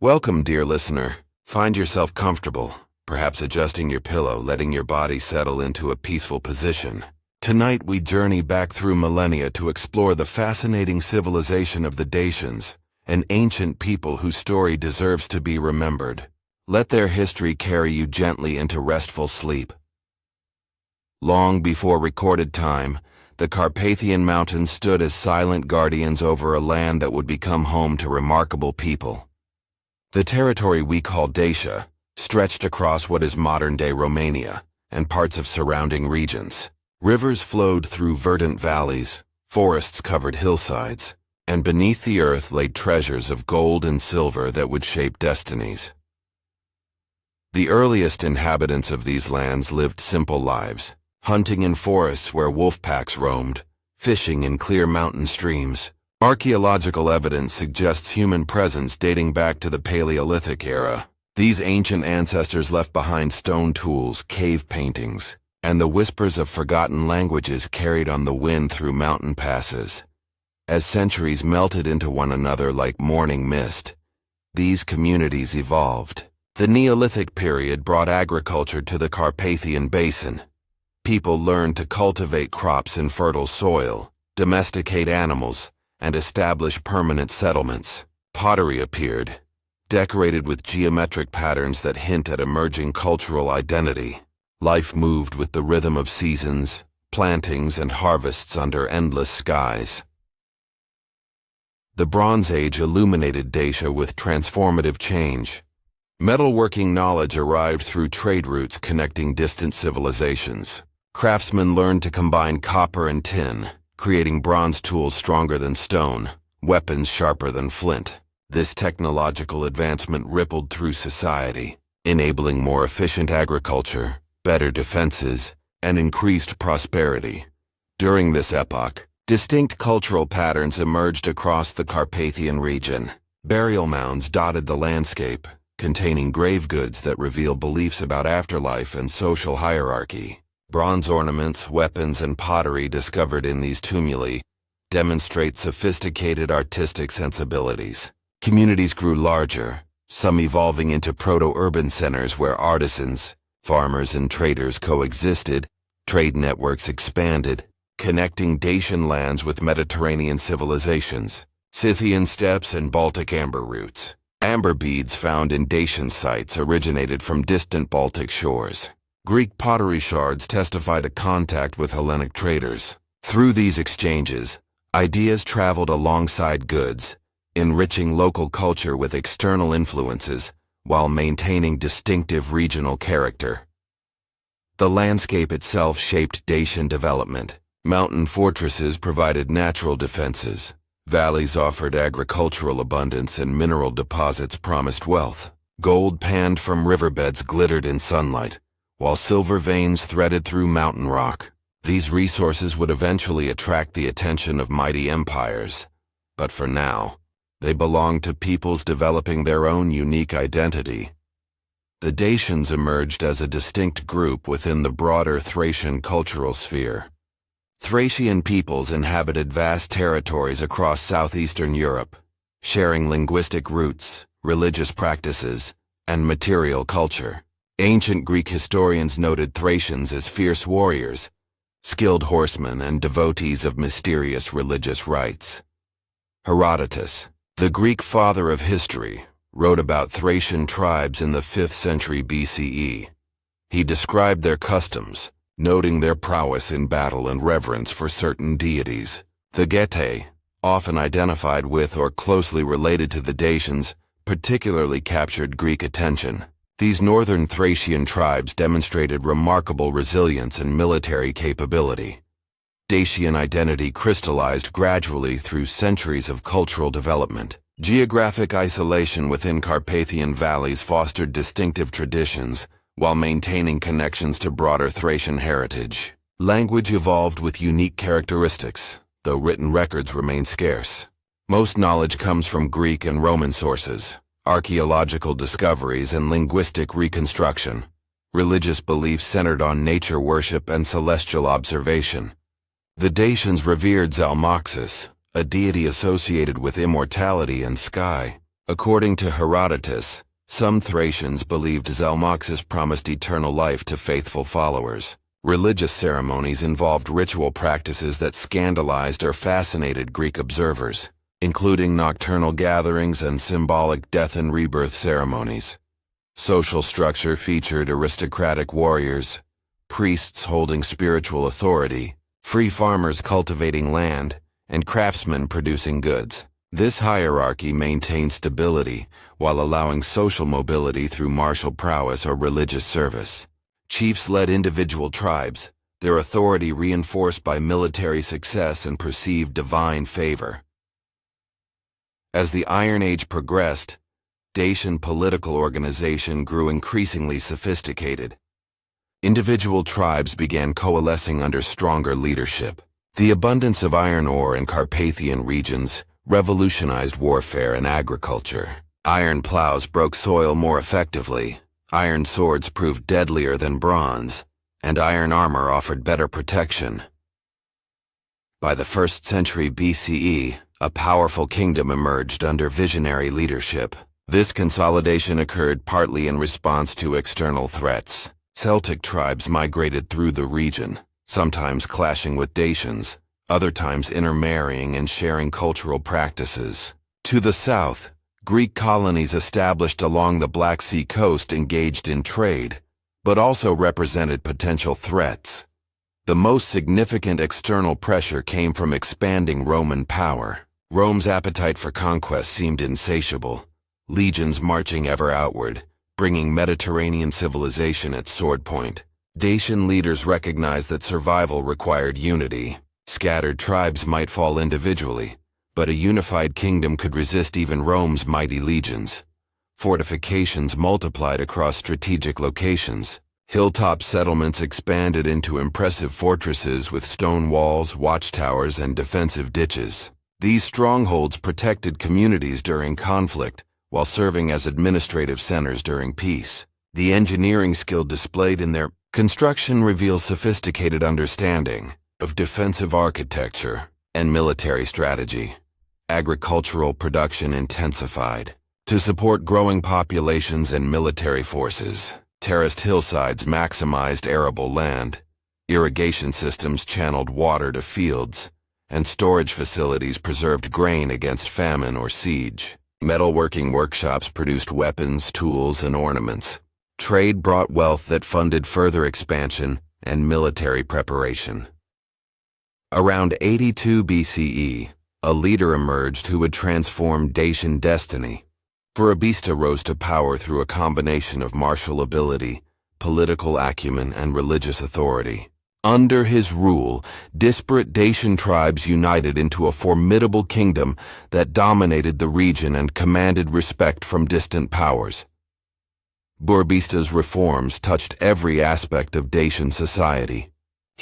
Welcome, dear listener. Find yourself comfortable, perhaps adjusting your pillow, letting your body settle into a peaceful position. Tonight we journey back through millennia to explore the fascinating civilization of the Dacians, an ancient people whose story deserves to be remembered. Let their history carry you gently into restful sleep. Long before recorded time, the Carpathian mountains stood as silent guardians over a land that would become home to remarkable people. The territory we call Dacia stretched across what is modern-day Romania and parts of surrounding regions. Rivers flowed through verdant valleys, forests covered hillsides, and beneath the earth lay treasures of gold and silver that would shape destinies. The earliest inhabitants of these lands lived simple lives, hunting in forests where wolf packs roamed, fishing in clear mountain streams. Archaeological evidence suggests human presence dating back to the Paleolithic era. These ancient ancestors left behind stone tools, cave paintings, and the whispers of forgotten languages carried on the wind through mountain passes. As centuries melted into one another like morning mist, these communities evolved. The Neolithic period brought agriculture to the Carpathian basin. People learned to cultivate crops in fertile soil, domesticate animals, and establish permanent settlements. Pottery appeared, decorated with geometric patterns that hint at emerging cultural identity. Life moved with the rhythm of seasons, plantings, and harvests under endless skies. The Bronze Age illuminated Dacia with transformative change. Metalworking knowledge arrived through trade routes connecting distant civilizations. Craftsmen learned to combine copper and tin, creating bronze tools stronger than stone, weapons sharper than flint. This technological advancement rippled through society, enabling more efficient agriculture, better defenses, and increased prosperity. During this epoch, distinct cultural patterns emerged across the Carpathian region. Burial mounds dotted the landscape, containing grave goods that reveal beliefs about afterlife and social hierarchy. Bronze ornaments, weapons, and pottery discovered in these tumuli demonstrate sophisticated artistic sensibilities. Communities grew larger, some evolving into proto-urban centers where artisans, farmers, and traders coexisted. Trade networks expanded, connecting Dacian lands with Mediterranean civilizations, Scythian steppes, and Baltic amber routes. Amber beads found in Dacian sites originated from distant Baltic shores. Greek pottery shards testify to contact with Hellenic traders. Through these exchanges, ideas traveled alongside goods, enriching local culture with external influences while maintaining distinctive regional character. The landscape itself shaped Dacian development. Mountain fortresses provided natural defenses. Valleys offered agricultural abundance, and mineral deposits promised wealth. Gold panned from riverbeds glittered in sunlight, while silver veins threaded through mountain rock. These resources would eventually attract the attention of mighty empires, but for now, they belonged to peoples developing their own unique identity. The Dacians emerged as a distinct group within the broader Thracian cultural sphere. Thracian peoples inhabited vast territories across southeastern Europe, sharing linguistic roots, religious practices, and material culture. Ancient Greek historians noted Thracians as fierce warriors, skilled horsemen, and devotees of mysterious religious rites. Herodotus, the Greek father of history, wrote about Thracian tribes in the 5th century BCE. He described their customs, noting their prowess in battle and reverence for certain deities. The Getae, often identified with or closely related to the Dacians, particularly captured Greek attention. These northern Thracian tribes demonstrated remarkable resilience and military capability. Dacian identity crystallized gradually through centuries of cultural development. Geographic isolation within Carpathian valleys fostered distinctive traditions, while maintaining connections to broader Thracian heritage. Language evolved with unique characteristics, though written records remain scarce. Most knowledge comes from Greek and Roman sources, archaeological discoveries, and linguistic reconstruction. Religious beliefs centered on nature worship and celestial observation. The Dacians revered Zalmoxis, a deity associated with immortality and sky. According to Herodotus, some Thracians believed Zalmoxis promised eternal life to faithful followers. Religious ceremonies involved ritual practices that scandalized or fascinated Greek observers, including nocturnal gatherings and symbolic death and rebirth ceremonies. Social structure featured aristocratic warriors, priests holding spiritual authority, free farmers cultivating land, and craftsmen producing goods. This hierarchy maintained stability while allowing social mobility through martial prowess or religious service. Chiefs led individual tribes, their authority reinforced by military success and perceived divine favor. As the Iron Age progressed, Dacian political organization grew increasingly sophisticated. Individual tribes began coalescing under stronger leadership. The abundance of iron ore in Carpathian regions revolutionized warfare and agriculture. Iron plows broke soil more effectively, iron swords proved deadlier than bronze, and iron armor offered better protection. By the 1st century BCE, a powerful kingdom emerged under visionary leadership. This consolidation occurred partly in response to external threats. Celtic tribes migrated through the region, sometimes clashing with Dacians, other times intermarrying and sharing cultural practices. To the south, Greek colonies established along the Black Sea coast engaged in trade, but also represented potential threats. The most significant external pressure came from expanding Roman power. Rome's appetite for conquest seemed insatiable, legions marching ever outward, bringing Mediterranean civilization at sword point. Dacian leaders recognized that survival required unity. Scattered tribes might fall individually, but a unified kingdom could resist even Rome's mighty legions. Fortifications multiplied across strategic locations. Hilltop settlements expanded into impressive fortresses with stone walls, watchtowers, and defensive ditches. These strongholds protected communities during conflict, while serving as administrative centers during peace. The engineering skill displayed in their construction reveals sophisticated understanding of defensive architecture and military strategy. Agricultural production intensified to support growing populations and military forces. Terraced hillsides maximized arable land, irrigation systems channeled water to fields, and storage facilities preserved grain against famine or siege. Metalworking workshops produced weapons, tools, and ornaments. Trade brought wealth that funded further expansion and military preparation. Around 82 BCE, a leader emerged who would transform Dacian destiny. Burebista rose to power through a combination of martial ability, political acumen, and religious authority. Under his rule, disparate Dacian tribes united into a formidable kingdom that dominated the region and commanded respect from distant powers. Burebista's reforms touched every aspect of Dacian society.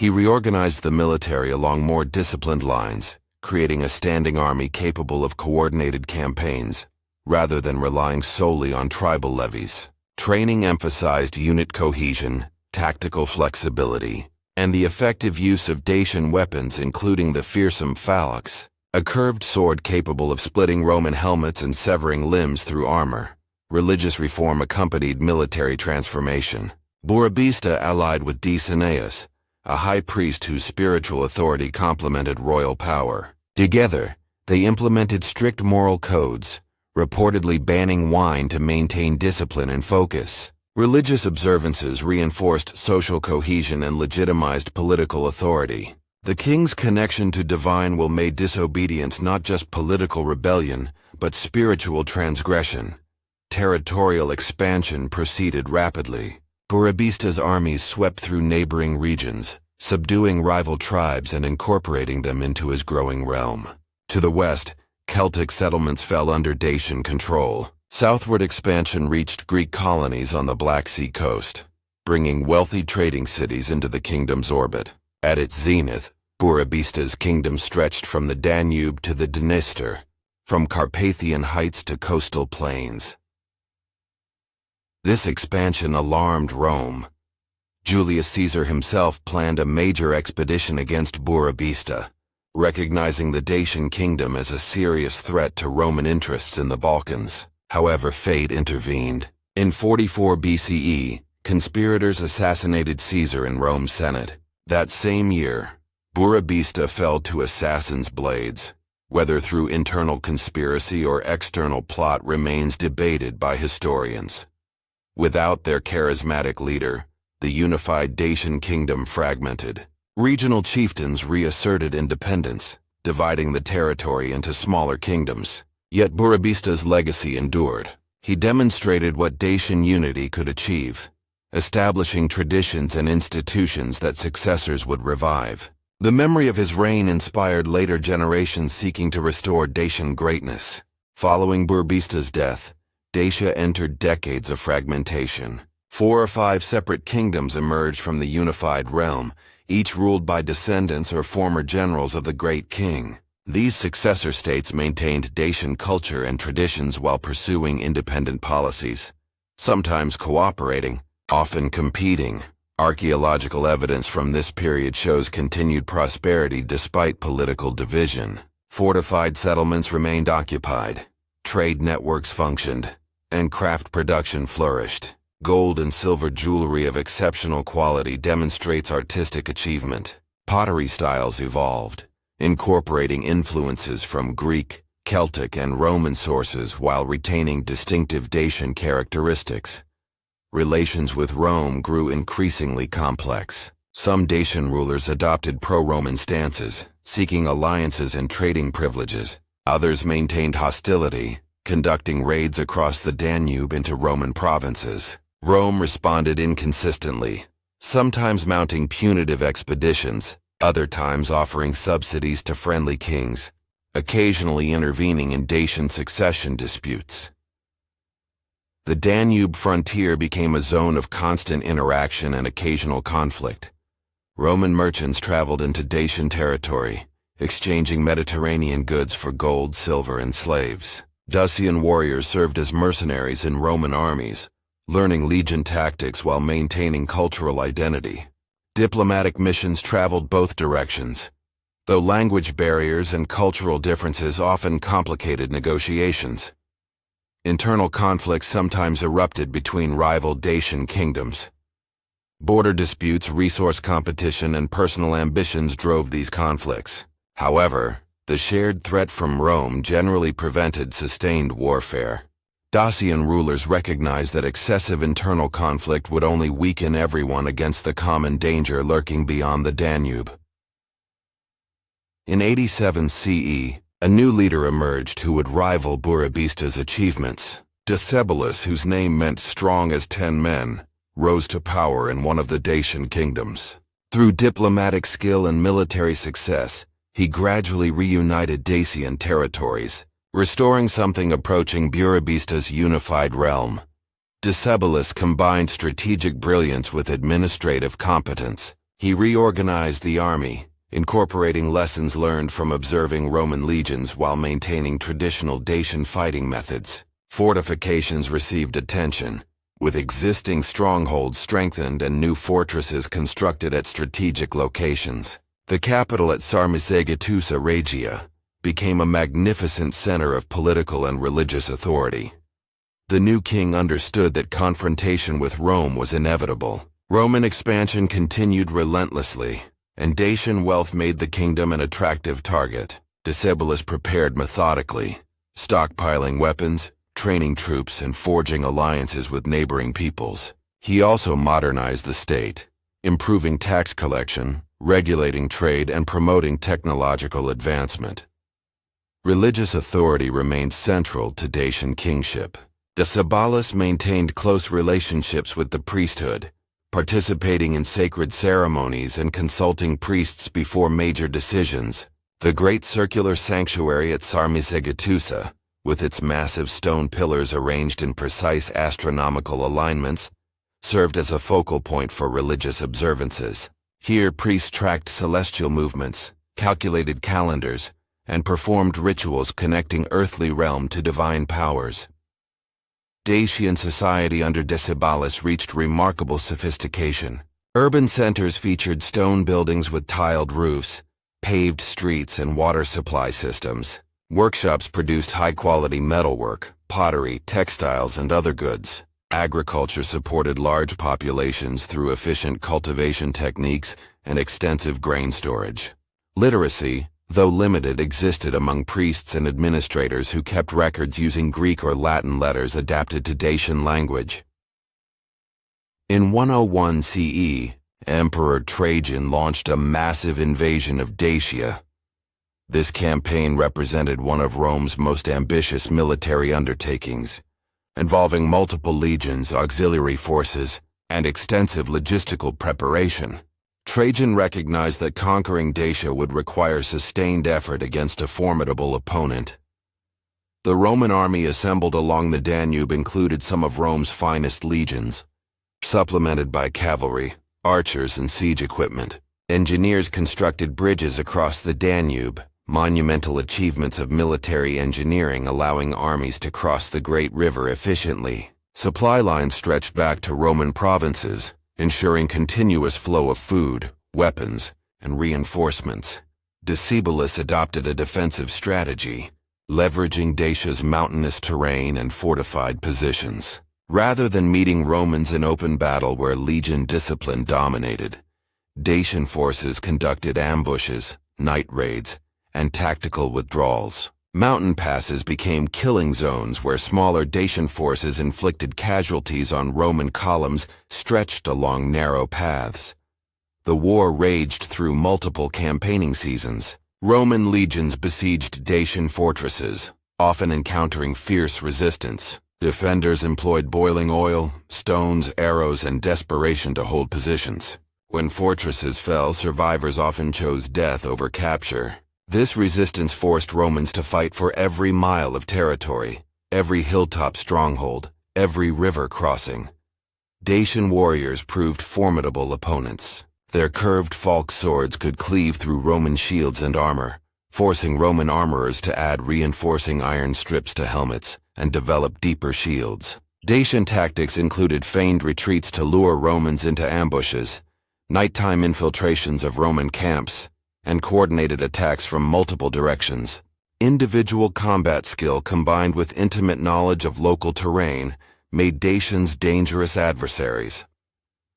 He reorganized the military along more disciplined lines, creating a standing army capable of coordinated campaigns, rather than relying solely on tribal levies. Training emphasized unit cohesion, tactical flexibility, and the effective use of Dacian weapons including the fearsome phalanx, a curved sword capable of splitting Roman helmets and severing limbs through armor. Religious reform accompanied military transformation. Burebista allied with Decebalus, a high priest whose spiritual authority complemented royal power. Together, they implemented strict moral codes, reportedly banning wine to maintain discipline and focus. Religious observances reinforced social cohesion and legitimized political authority. The king's connection to divine will made disobedience not just political rebellion, but spiritual transgression. Territorial expansion proceeded rapidly. Burebista's armies swept through neighboring regions, subduing rival tribes and incorporating them into his growing realm. To the west, Celtic settlements fell under Dacian control. Southward expansion reached Greek colonies on the Black Sea coast, bringing wealthy trading cities into the kingdom's orbit. At its zenith, Burebista's kingdom stretched from the Danube to the Dniester, from Carpathian heights to coastal plains. This expansion alarmed Rome. Julius Caesar himself planned a major expedition against Burebista, recognizing the Dacian kingdom as a serious threat to Roman interests in the Balkans. However, fate intervened. In 44 BCE, conspirators assassinated Caesar in Rome's Senate. That same year, Burebista fell to assassins' blades. Whether through internal conspiracy or external plot remains debated by historians. Without their charismatic leader, the unified Dacian kingdom fragmented. Regional chieftains reasserted independence, dividing the territory into smaller kingdoms. Yet Burebista's legacy endured. He demonstrated what Dacian unity could achieve, establishing traditions and institutions that successors would revive. The memory of his reign inspired later generations seeking to restore Dacian greatness. Following Burebista's death, Dacia entered decades of fragmentation. 4 or 5 separate kingdoms emerged from the unified realm, each ruled by descendants or former generals of the great king. These successor states maintained Dacian culture and traditions while pursuing independent policies, sometimes cooperating, often competing. Archaeological evidence from this period shows continued prosperity despite political division. Fortified settlements remained occupied, trade networks functioned, and craft production flourished. Gold and silver jewelry of exceptional quality demonstrates artistic achievement. Pottery styles evolved, incorporating influences from Greek, Celtic, and Roman sources while retaining distinctive Dacian characteristics. Relations with Rome grew increasingly complex. Some Dacian rulers adopted pro-Roman stances, seeking alliances and trading privileges. Others maintained hostility, conducting raids across the Danube into Roman provinces. Rome responded inconsistently, sometimes mounting punitive expeditions, other times offering subsidies to friendly kings, occasionally intervening in Dacian succession disputes. The Danube frontier became a zone of constant interaction and occasional conflict. Roman merchants traveled into Dacian territory, exchanging Mediterranean goods for gold, silver, and slaves. Dacian warriors served as mercenaries in Roman armies, learning legion tactics while maintaining cultural identity. Diplomatic missions traveled both directions, though language barriers and cultural differences often complicated negotiations. Internal conflicts sometimes erupted between rival Dacian kingdoms. Border disputes, resource competition, and personal ambitions drove these conflicts. However, the shared threat from Rome generally prevented sustained warfare. Dacian rulers recognized that excessive internal conflict would only weaken everyone against the common danger lurking beyond the Danube. In 87 CE, a new leader emerged who would rival Burebista's achievements. Decebalus, whose name meant strong as 10 men, rose to power in one of the Dacian kingdoms. Through diplomatic skill and military success, he gradually reunited Dacian territories, restoring something approaching Burebista's unified realm. Decebalus combined strategic brilliance with administrative competence. He reorganized the army, incorporating lessons learned from observing Roman legions while maintaining traditional Dacian fighting methods. Fortifications received attention, with existing strongholds strengthened and new fortresses constructed at strategic locations. The capital at Sarmizegetusa Regia became a magnificent center of political and religious authority. The new king understood that confrontation with Rome was inevitable. Roman expansion continued relentlessly, and Dacian wealth made the kingdom an attractive target. Decebalus prepared methodically, stockpiling weapons, training troops, and forging alliances with neighboring peoples. He also modernized the state, improving tax collection, regulating trade, and promoting technological advancement. Religious authority remained central to Dacian kingship. Decebalus maintained close relationships with the priesthood, participating in sacred ceremonies and consulting priests before major decisions. The great circular sanctuary at Sarmizegetusa, with its massive stone pillars arranged in precise astronomical alignments, served as a focal point for religious observances. Here, priests tracked celestial movements, calculated calendars, and performed rituals connecting earthly realm to divine powers. Dacian society under Decebalus reached remarkable sophistication. Urban centers featured stone buildings with tiled roofs, paved streets, and water supply systems. Workshops produced high-quality metalwork, pottery, textiles, and other goods. Agriculture supported large populations through efficient cultivation techniques and extensive grain storage. Literacy, though limited, existed among priests and administrators who kept records using Greek or Latin letters adapted to Dacian language. In 101 CE, Emperor Trajan launched a massive invasion of Dacia. This campaign represented one of Rome's most ambitious military undertakings, involving multiple legions, auxiliary forces, and extensive logistical preparation. Trajan recognized that conquering Dacia would require sustained effort against a formidable opponent. The Roman army assembled along the Danube included some of Rome's finest legions, supplemented by cavalry, archers, and siege equipment. Engineers constructed bridges across the Danube, monumental achievements of military engineering allowing armies to cross the great river efficiently. Supply lines stretched back to Roman provinces, ensuring continuous flow of food, weapons, and reinforcements. Decebalus adopted a defensive strategy, leveraging Dacia's mountainous terrain and fortified positions. Rather than meeting Romans in open battle where legion discipline dominated, Dacian forces conducted ambushes, night raids, and tactical withdrawals. Mountain passes became killing zones where smaller Dacian forces inflicted casualties on Roman columns stretched along narrow paths. The war raged through multiple campaigning seasons. Roman legions besieged Dacian fortresses, often encountering fierce resistance. Defenders employed boiling oil, stones, arrows, and desperation to hold positions. When fortresses fell, survivors often chose death over capture. This resistance forced Romans to fight for every mile of territory, every hilltop stronghold, every river crossing. Dacian warriors proved formidable opponents. Their curved falk swords could cleave through Roman shields and armor, forcing Roman armorers to add reinforcing iron strips to helmets and develop deeper shields. Dacian tactics included feigned retreats to lure Romans into ambushes, nighttime infiltrations of Roman camps, and coordinated attacks from multiple directions. Individual combat skill combined with intimate knowledge of local terrain made Dacians dangerous adversaries.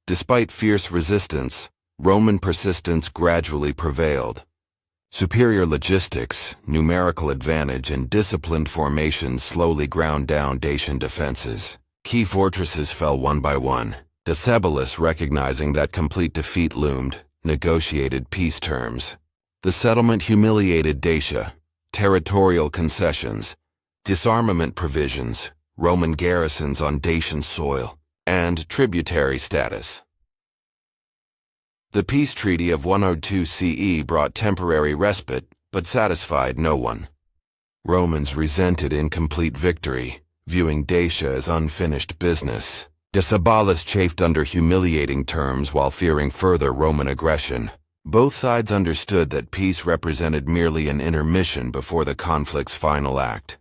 Despite fierce resistance, Roman persistence gradually prevailed. Superior logistics, numerical advantage, and disciplined formations slowly ground down Dacian defenses. Key fortresses fell one by one. Decebalus, recognizing that complete defeat loomed, negotiated peace terms. The settlement humiliated Dacia, territorial concessions, disarmament provisions, Roman garrisons on Dacian soil, and tributary status. The peace treaty of 102 CE brought temporary respite, but satisfied no one. Romans resented incomplete victory, viewing Dacia as unfinished business. Decebalus chafed under humiliating terms while fearing further Roman aggression. Both sides understood that peace represented merely an intermission before the conflict's final act.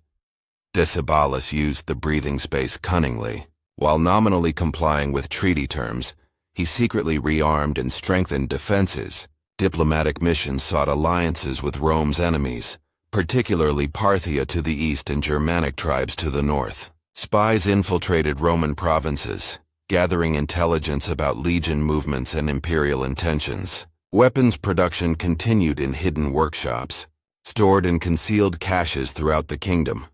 Decebalus used the breathing space cunningly. While nominally complying with treaty terms, he secretly rearmed and strengthened defenses. Diplomatic missions sought alliances with Rome's enemies, particularly Parthia to the east and Germanic tribes to the north. Spies infiltrated Roman provinces, gathering intelligence about legion movements and imperial intentions. Weapons production continued in hidden workshops, stored in concealed caches throughout the kingdom.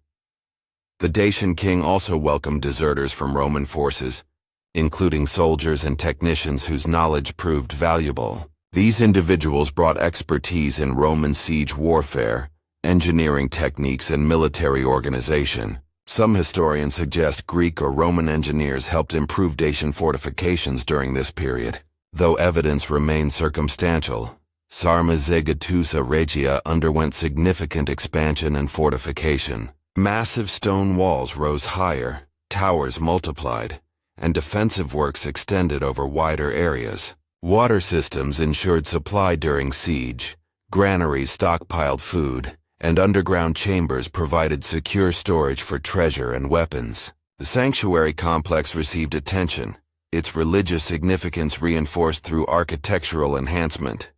The Dacian king also welcomed deserters from Roman forces, including soldiers and technicians whose knowledge proved valuable. These individuals brought expertise in Roman siege warfare, engineering techniques, and military organization. Some historians suggest Greek or Roman engineers helped improve Dacian fortifications during this period. Though evidence remains circumstantial, Sarmizegetusa Regia underwent significant expansion and fortification. Massive stone walls rose higher, towers multiplied, and defensive works extended over wider areas. Water systems ensured supply during siege, granaries stockpiled food, and underground chambers provided secure storage for treasure and weapons. The sanctuary complex received attention, its religious significance reinforced through architectural enhancement.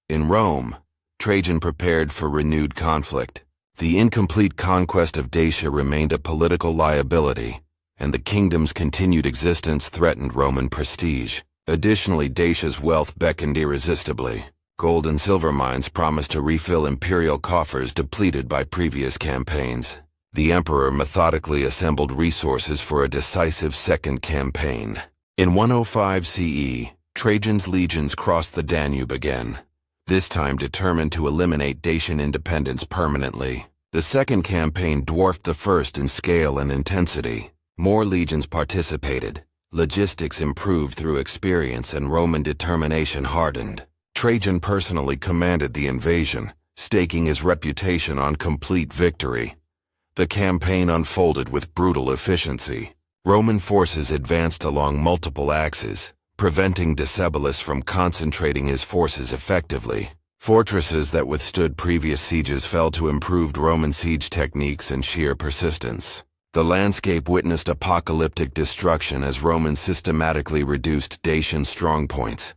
In Rome, Trajan prepared for renewed conflict. The incomplete conquest of Dacia remained a political liability, and the kingdom's continued existence threatened Roman prestige. Additionally, Dacia's wealth beckoned irresistibly. Gold and silver mines promised to refill imperial coffers depleted by previous campaigns. The emperor methodically assembled resources for a decisive second campaign. In 105 CE, Trajan's legions crossed the Danube again, this time determined to eliminate Dacian independence permanently. The second campaign dwarfed the first in scale and intensity. More legions participated, logistics improved through experience, and Roman determination hardened. Trajan personally commanded the invasion, staking his reputation on complete victory. The campaign unfolded with brutal efficiency. Roman forces advanced along multiple axes, preventing Decebalus from concentrating his forces effectively. Fortresses that withstood previous sieges fell to improved Roman siege techniques and sheer persistence. The landscape witnessed apocalyptic destruction as Romans systematically reduced Dacian strongpoints.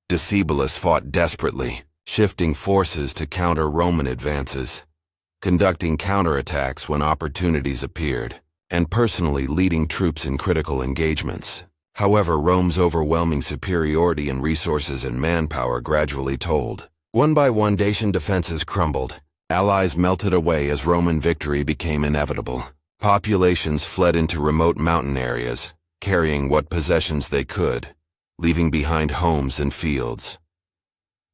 Decebalus fought desperately, shifting forces to counter Roman advances, conducting counterattacks when opportunities appeared, and personally leading troops in critical engagements. However, Rome's overwhelming superiority in resources and manpower gradually told. One by one, Dacian defenses crumbled. Allies melted away as Roman victory became inevitable. Populations fled into remote mountain areas, carrying what possessions they could, leaving behind homes and fields.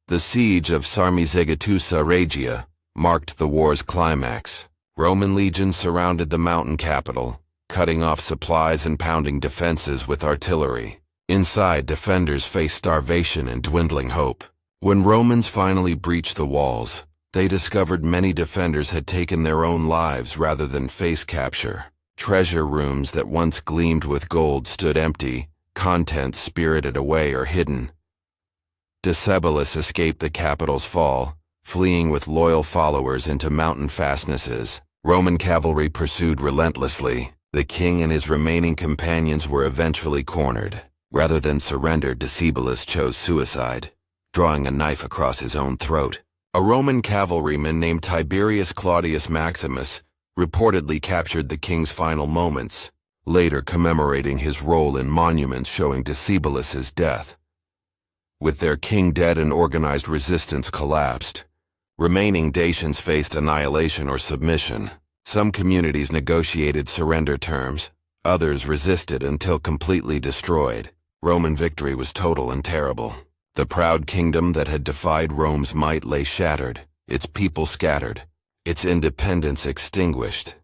The siege of Sarmizegetusa Regia marked the war's climax. Roman legions surrounded the mountain capital, cutting off supplies and pounding defenses with artillery. Inside, defenders faced starvation and dwindling hope. When Romans finally breached the walls, they discovered many defenders had taken their own lives rather than face capture. Treasure rooms that once gleamed with gold stood empty, contents spirited away or hidden. Decebalus escaped the capital's fall, fleeing with loyal followers into mountain fastnesses. Roman cavalry pursued relentlessly. The king and his remaining companions were eventually cornered. Rather than surrender, Decebalus chose suicide, drawing a knife across his own throat. A Roman cavalryman named Tiberius Claudius Maximus reportedly captured the king's final moments, later commemorating his role in monuments showing Decebalus's death. With their king dead and organized resistance collapsed, remaining Dacians faced annihilation or submission. Some communities negotiated surrender terms, others resisted until completely destroyed. Roman victory was total and terrible. The proud kingdom that had defied Rome's might lay shattered, its people scattered, its independence extinguished.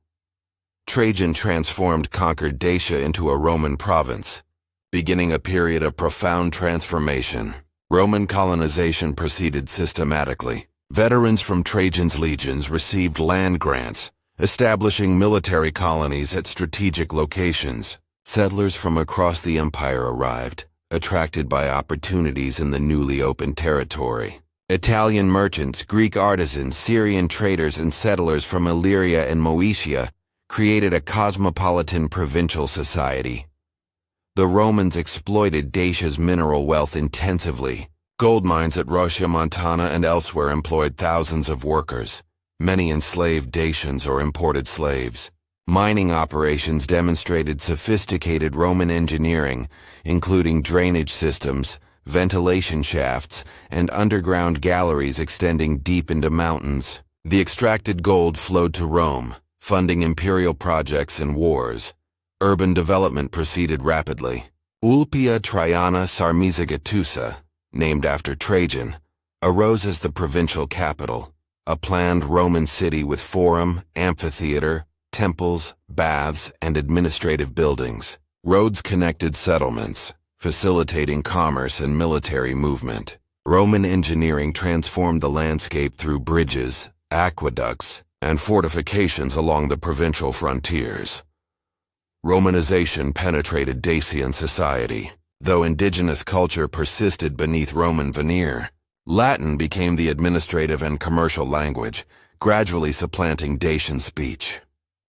Trajan transformed conquered Dacia into a Roman province, beginning a period of profound transformation. Roman colonization proceeded systematically. Veterans from Trajan's legions received land grants, establishing military colonies at strategic locations. Settlers from across the empire arrived, attracted by opportunities in the newly opened territory. Italian merchants, Greek artisans, Syrian traders, and settlers from Illyria and Moesia created a cosmopolitan provincial society. The Romans exploited Dacia's mineral wealth intensively. Gold mines at Rosia Montana and elsewhere employed thousands of workers, many enslaved Dacians or imported slaves. Mining operations demonstrated sophisticated Roman engineering, including drainage systems, ventilation shafts, and underground galleries extending deep into mountains. The extracted gold flowed to Rome, funding imperial projects and wars. Urban development proceeded rapidly. Ulpia Traiana Sarmizegetusa, named after Trajan, arose as the provincial capital, a planned Roman city with forum, amphitheater, temples, baths, and administrative buildings. Roads connected settlements, facilitating commerce and military movement. Roman engineering transformed the landscape through bridges, aqueducts, and fortifications along the provincial frontiers. Romanization penetrated Dacian society. Though indigenous culture persisted beneath Roman veneer, Latin became the administrative and commercial language, gradually supplanting Dacian speech.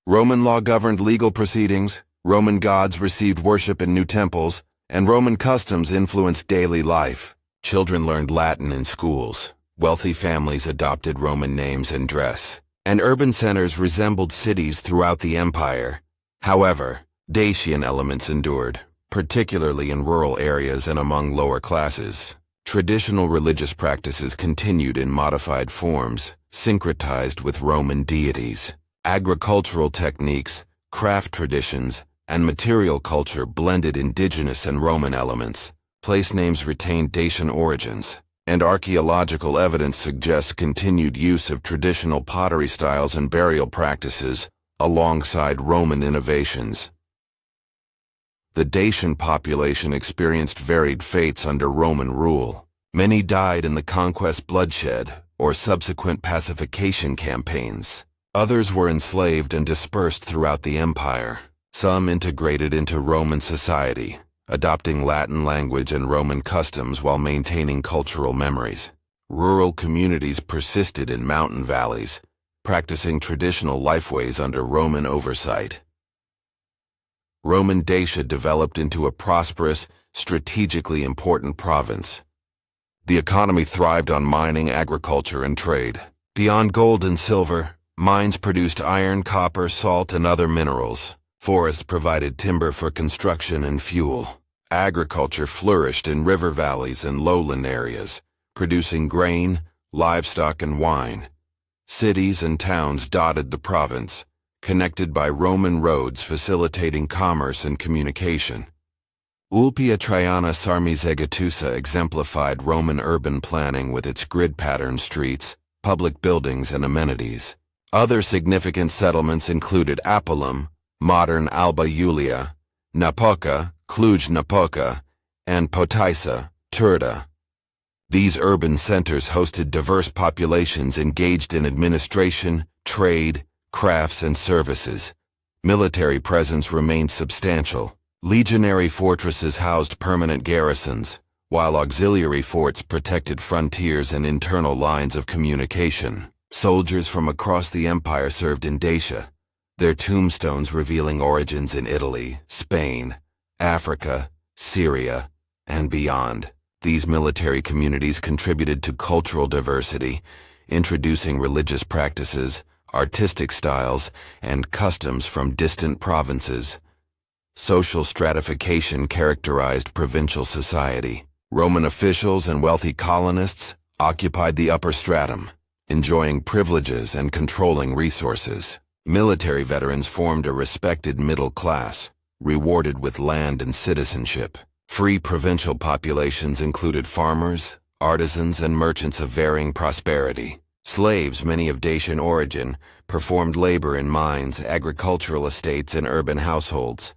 Roman law governed legal proceedings, Roman gods received worship in new temples, and Roman customs influenced daily life. Children learned Latin in schools. Wealthy families adopted Roman names and dress. and urban centers resembled cities throughout the empire. However, Dacian elements endured, particularly in rural areas and among lower classes. Traditional religious practices continued in modified forms, syncretized with Roman deities. Agricultural techniques, craft traditions, and material culture blended indigenous and Roman elements. Place names retained Dacian origins, and archaeological evidence suggests continued use of traditional pottery styles and burial practices, alongside Roman innovations. The Dacian population experienced varied fates under Roman rule. Many died in the conquest bloodshed or subsequent pacification campaigns. Others were enslaved and dispersed throughout the empire. Some integrated into Roman society, adopting Latin language and Roman customs while maintaining cultural memories. Rural communities persisted in mountain valleys, practicing traditional lifeways under Roman oversight. Roman Dacia developed into a prosperous, strategically important province. The economy thrived on mining, agriculture, and trade. Beyond gold and silver, mines produced iron, copper, salt, and other minerals. Forests provided timber for construction and fuel. Agriculture flourished in river valleys and lowland areas, producing grain, livestock, and wine. Cities and towns dotted the province, connected by Roman roads facilitating commerce and communication. Ulpia Traiana Sarmizegetusa exemplified Roman urban planning with its grid-patterned streets, public buildings, and amenities. Other significant settlements included Apulum, modern Alba Iulia, Napoca, Cluj-Napoca, and Potaissa, Turda. These urban centers hosted diverse populations engaged in administration, trade, crafts, and services. Military presence remained substantial. Legionary fortresses housed permanent garrisons, while auxiliary forts protected frontiers and internal lines of communication. Soldiers from across the empire served in Dacia, their tombstones revealing origins in Italy, Spain, Africa, Syria, and beyond. These military communities contributed to cultural diversity, introducing religious practices, artistic styles, and customs from distant provinces. Social stratification characterized provincial society. Roman officials and wealthy colonists occupied the upper stratum, enjoying privileges and controlling resources. Military veterans formed a respected middle class, rewarded with land and citizenship. Free provincial populations included farmers, artisans, and merchants of varying prosperity. Slaves, many of Dacian origin, performed labor in mines, agricultural estates, and urban households.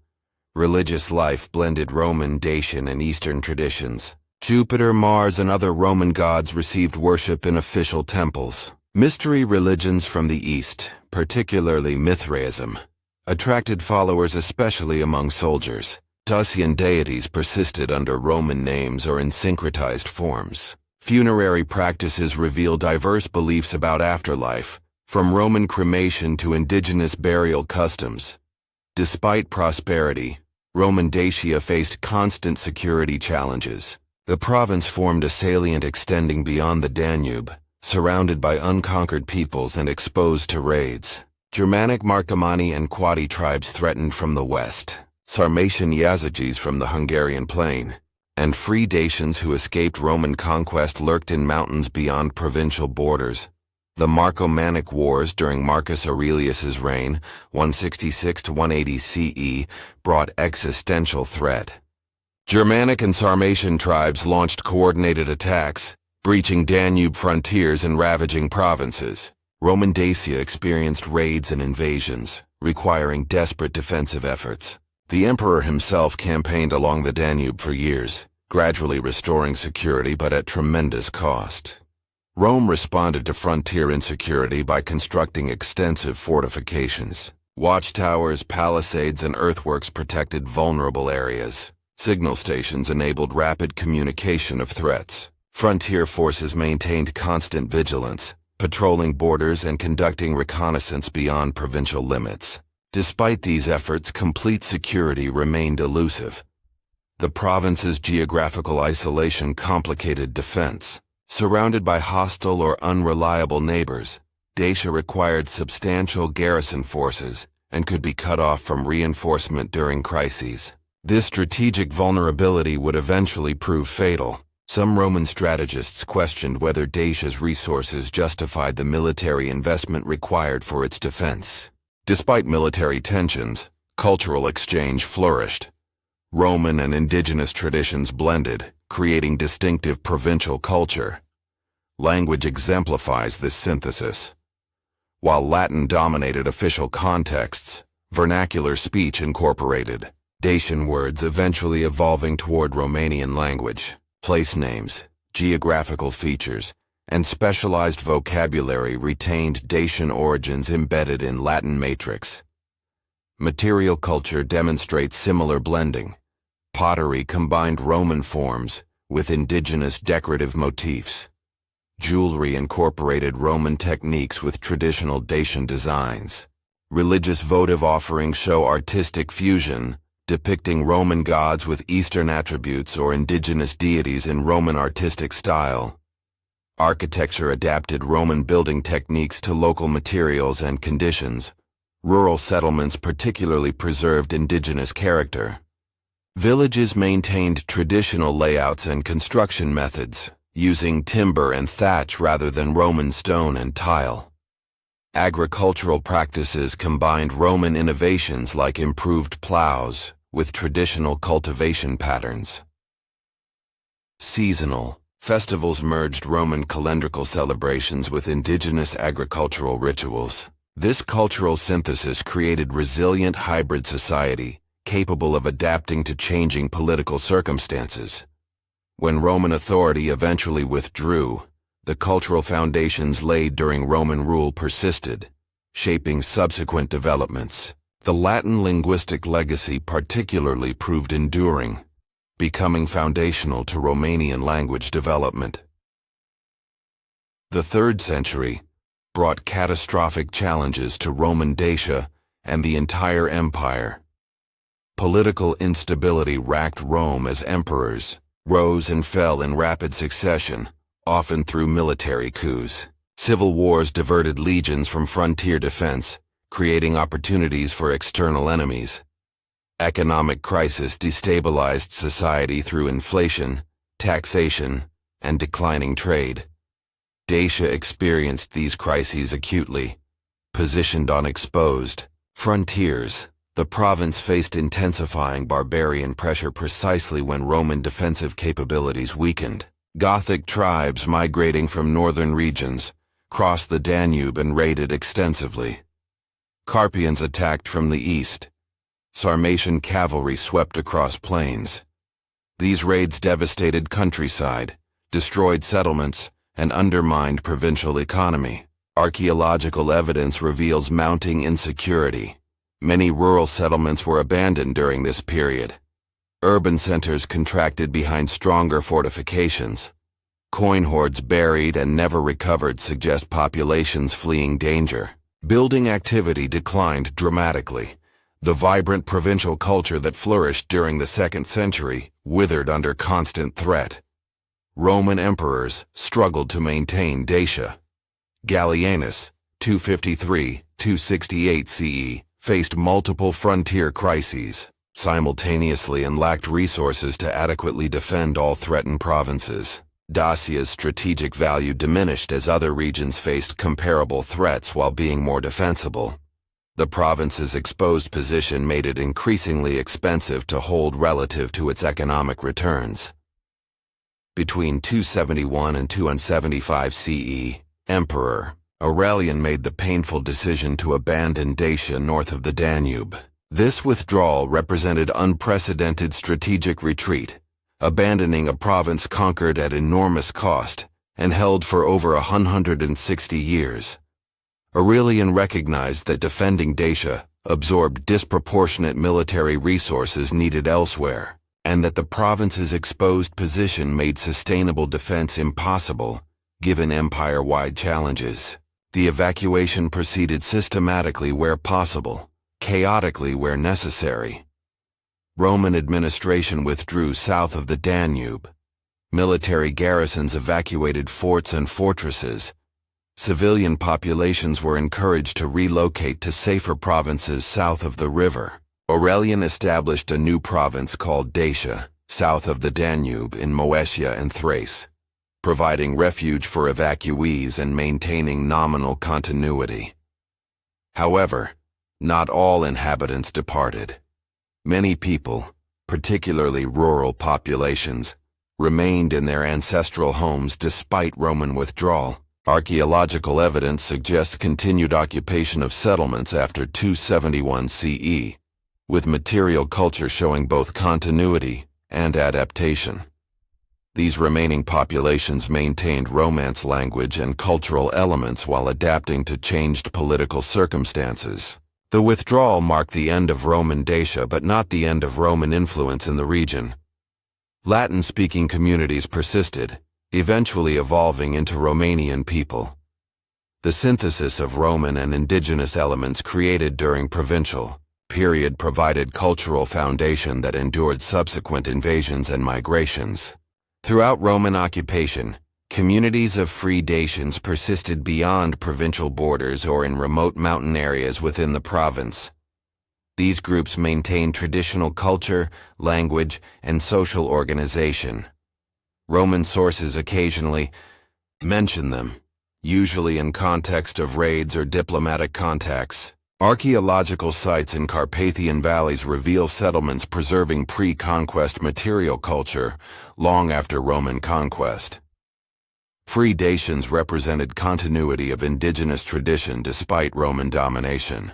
Religious life blended Roman, Dacian, and Eastern traditions. Jupiter, Mars, and other Roman gods received worship in official temples. Mystery religions from the East, particularly Mithraism, attracted followers especially among soldiers. Dacian deities persisted under Roman names or in syncretized forms. Funerary practices reveal diverse beliefs about afterlife, from Roman cremation to indigenous burial customs. Despite prosperity, Roman Dacia faced constant security challenges. The province formed a salient extending beyond the Danube, surrounded by unconquered peoples and exposed to raids. Germanic Marcomanni and Quadi tribes threatened from the west, Sarmatian Yazyges from the Hungarian plain, and free Dacians who escaped Roman conquest lurked in mountains beyond provincial borders. The Marcomannic Wars during Marcus Aurelius's reign, 166 to 180 CE, brought existential threat. Germanic and Sarmatian tribes launched coordinated attacks, breaching Danube frontiers and ravaging provinces. Roman Dacia experienced raids and invasions, requiring desperate defensive efforts. The emperor himself campaigned along the Danube for years, gradually restoring security but at tremendous cost. Rome responded to frontier insecurity by constructing extensive fortifications. Watchtowers, palisades, and earthworks protected vulnerable areas. Signal stations enabled rapid communication of threats. Frontier forces maintained constant vigilance, patrolling borders and conducting reconnaissance beyond provincial limits. Despite these efforts, complete security remained elusive. The province's geographical isolation complicated defense. Surrounded by hostile or unreliable neighbors, Dacia required substantial garrison forces and could be cut off from reinforcement during crises. This strategic vulnerability would eventually prove fatal. Some Roman strategists questioned whether Dacia's resources justified the military investment required for its defense. Despite military tensions, cultural exchange flourished. Roman and indigenous traditions blended, creating distinctive provincial culture. Language exemplifies this synthesis. While Latin dominated official contexts, vernacular speech incorporated Dacian words eventually evolving toward Romanian language. Place names, geographical features, and specialized vocabulary retained Dacian origins embedded in Latin matrix. Material culture demonstrates similar blending. Pottery combined Roman forms with indigenous decorative motifs. Jewelry incorporated Roman techniques with traditional Dacian designs. Religious votive offerings show artistic fusion, depicting Roman gods with Eastern attributes or indigenous deities in Roman artistic style. Architecture adapted Roman building techniques to local materials and conditions. Rural settlements particularly preserved indigenous character. Villages maintained traditional layouts and construction methods, using timber and thatch rather than Roman stone and tile. Agricultural practices combined Roman innovations like improved plows with traditional cultivation patterns. Seasonal festivals merged Roman calendrical celebrations with indigenous agricultural rituals. This cultural synthesis created resilient hybrid society, capable of adapting to changing political circumstances. When Roman authority eventually withdrew, the cultural foundations laid during Roman rule persisted, shaping subsequent developments. The Latin linguistic legacy particularly proved enduring, becoming foundational to Romanian language development. The 3rd century brought catastrophic challenges to Roman Dacia and the entire empire. Political instability racked Rome as emperors rose and fell in rapid succession, often through military coups. Civil wars diverted legions from frontier defense, creating opportunities for external enemies. Economic crisis destabilized society through inflation, taxation, and declining trade. Dacia experienced these crises acutely. Positioned on exposed frontiers, the province faced intensifying barbarian pressure precisely when Roman defensive capabilities weakened. Gothic tribes migrating from northern regions crossed the Danube and raided extensively. Carpathians attacked from the east. Sarmatian cavalry swept across plains. These raids devastated countryside, destroyed settlements, and undermined provincial economy. Archaeological evidence reveals mounting insecurity. Many rural settlements were abandoned during this period. Urban centers contracted behind stronger fortifications. Coin hoards buried and never recovered suggest populations fleeing danger. Building activity declined dramatically. The vibrant provincial culture that flourished during the 2nd century withered under constant threat. Roman emperors struggled to maintain Dacia. Gallienus, 253–268 CE, faced multiple frontier crises simultaneously and lacked resources to adequately defend all threatened provinces. Dacia's strategic value diminished as other regions faced comparable threats while being more defensible. The province's exposed position made it increasingly expensive to hold relative to its economic returns. Between 271 and 275 CE, Emperor Aurelian made the painful decision to abandon Dacia north of the Danube. This withdrawal represented unprecedented strategic retreat, abandoning a province conquered at enormous cost and held for over 160 years. Aurelian recognized that defending Dacia absorbed disproportionate military resources needed elsewhere, and that the province's exposed position made sustainable defense impossible, given empire-wide challenges. The evacuation proceeded systematically where possible, chaotically where necessary. Roman administration withdrew south of the Danube. Military garrisons evacuated forts and fortresses. Civilian populations were encouraged to relocate to safer provinces south of the river. Aurelian established a new province called Dacia, south of the Danube in Moesia and Thrace, providing refuge for evacuees and maintaining nominal continuity. However, not all inhabitants departed. Many people, particularly rural populations, remained in their ancestral homes despite Roman withdrawal. Archaeological evidence suggests continued occupation of settlements after 271 CE, with material culture showing both continuity and adaptation. These remaining populations maintained Romance language and cultural elements while adapting to changed political circumstances. The withdrawal marked the end of Roman Dacia but not the end of Roman influence in the region. Latin-speaking communities persisted, eventually evolving into Romanian people. The synthesis of Roman and indigenous elements created during provincial period provided cultural foundation that endured subsequent invasions and migrations. Throughout Roman occupation, communities of free Dacians persisted beyond provincial borders or in remote mountain areas within the province. These groups maintained traditional culture, language, and social organization. Roman sources occasionally mention them, usually in context of raids or diplomatic contacts. Archaeological sites in Carpathian valleys reveal settlements preserving pre-conquest material culture long after Roman conquest. Free Dacians represented continuity of indigenous tradition despite Roman domination.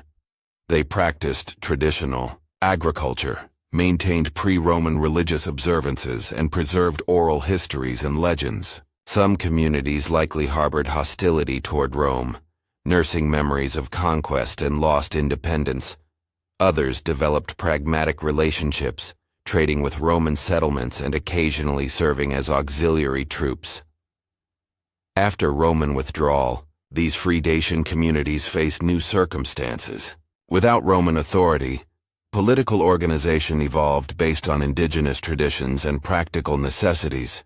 They practiced traditional agriculture, maintained pre-Roman religious observances, and preserved oral histories and legends. Some communities likely harbored hostility toward Rome, nursing memories of conquest and lost independence. Others developed pragmatic relationships, trading with Roman settlements and occasionally serving as auxiliary troops. After Roman withdrawal, these free Dacian communities faced new circumstances. Without Roman authority, political organization evolved based on indigenous traditions and practical necessities.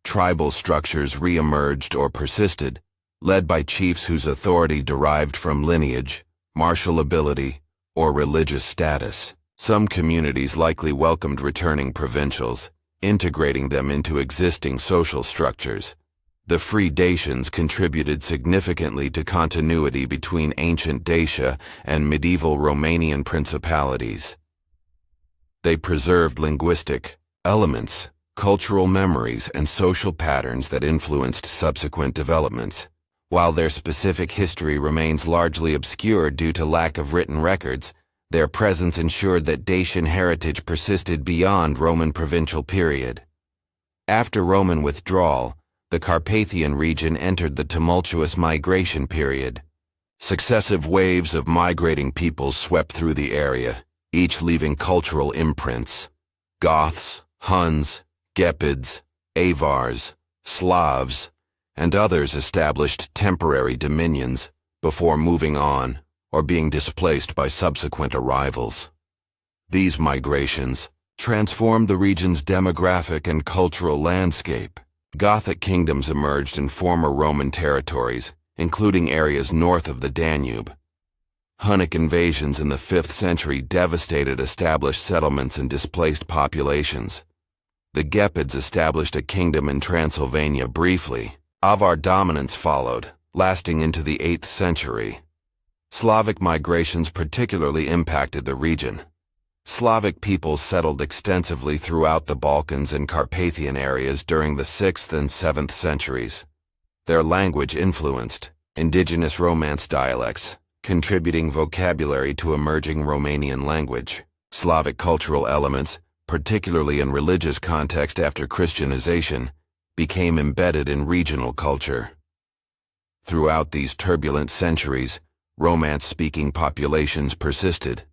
Tribal structures re-emerged or persisted, led by chiefs whose authority derived from lineage, martial ability, or religious status. Some communities likely welcomed returning provincials, integrating them into existing social structures. The free Dacians contributed significantly to continuity between ancient Dacia and medieval Romanian principalities. They preserved linguistic elements, cultural memories, and social patterns that influenced subsequent developments. While their specific history remains largely obscure due to lack of written records, their presence ensured that Dacian heritage persisted beyond Roman provincial period. After Roman withdrawal, the Carpathian region entered the tumultuous migration period. Successive waves of migrating peoples swept through the area, each leaving cultural imprints. Goths, Huns, Gepids, Avars, Slavs, and others established temporary dominions before moving on or being displaced by subsequent arrivals. These migrations transformed the region's demographic and cultural landscape. Gothic kingdoms emerged in former Roman territories, including areas north of the Danube. Hunnic invasions in the 5th century devastated established settlements and displaced populations. The Gepids established a kingdom in Transylvania briefly. Avar dominance followed, lasting into the 8th century. Slavic migrations particularly impacted the region. Slavic peoples settled extensively throughout the Balkans and Carpathian areas during the 6th and 7th centuries. Their language influenced indigenous Romance dialects, contributing vocabulary to emerging Romanian language. Slavic cultural elements, particularly in religious context after Christianization, became embedded in regional culture. Throughout these turbulent centuries, Romance-speaking populations persisted,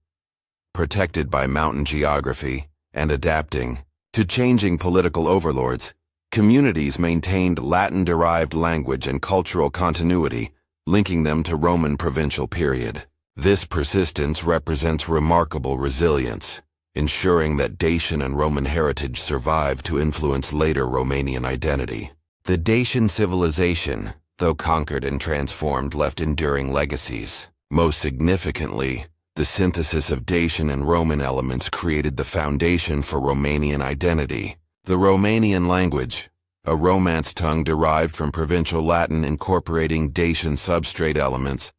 protected by mountain geography and adapting to changing political overlords. Communities maintained Latin-derived language and cultural continuity, linking them to Roman provincial period. This persistence represents remarkable resilience, ensuring that Dacian and Roman heritage survived to influence later Romanian identity. The Dacian civilization, though conquered and transformed, left enduring legacies. Most significantly, the synthesis of Dacian and Roman elements created the foundation for Romanian identity. The Romanian language, a Romance tongue derived from Provincial Latin incorporating Dacian substrate elements,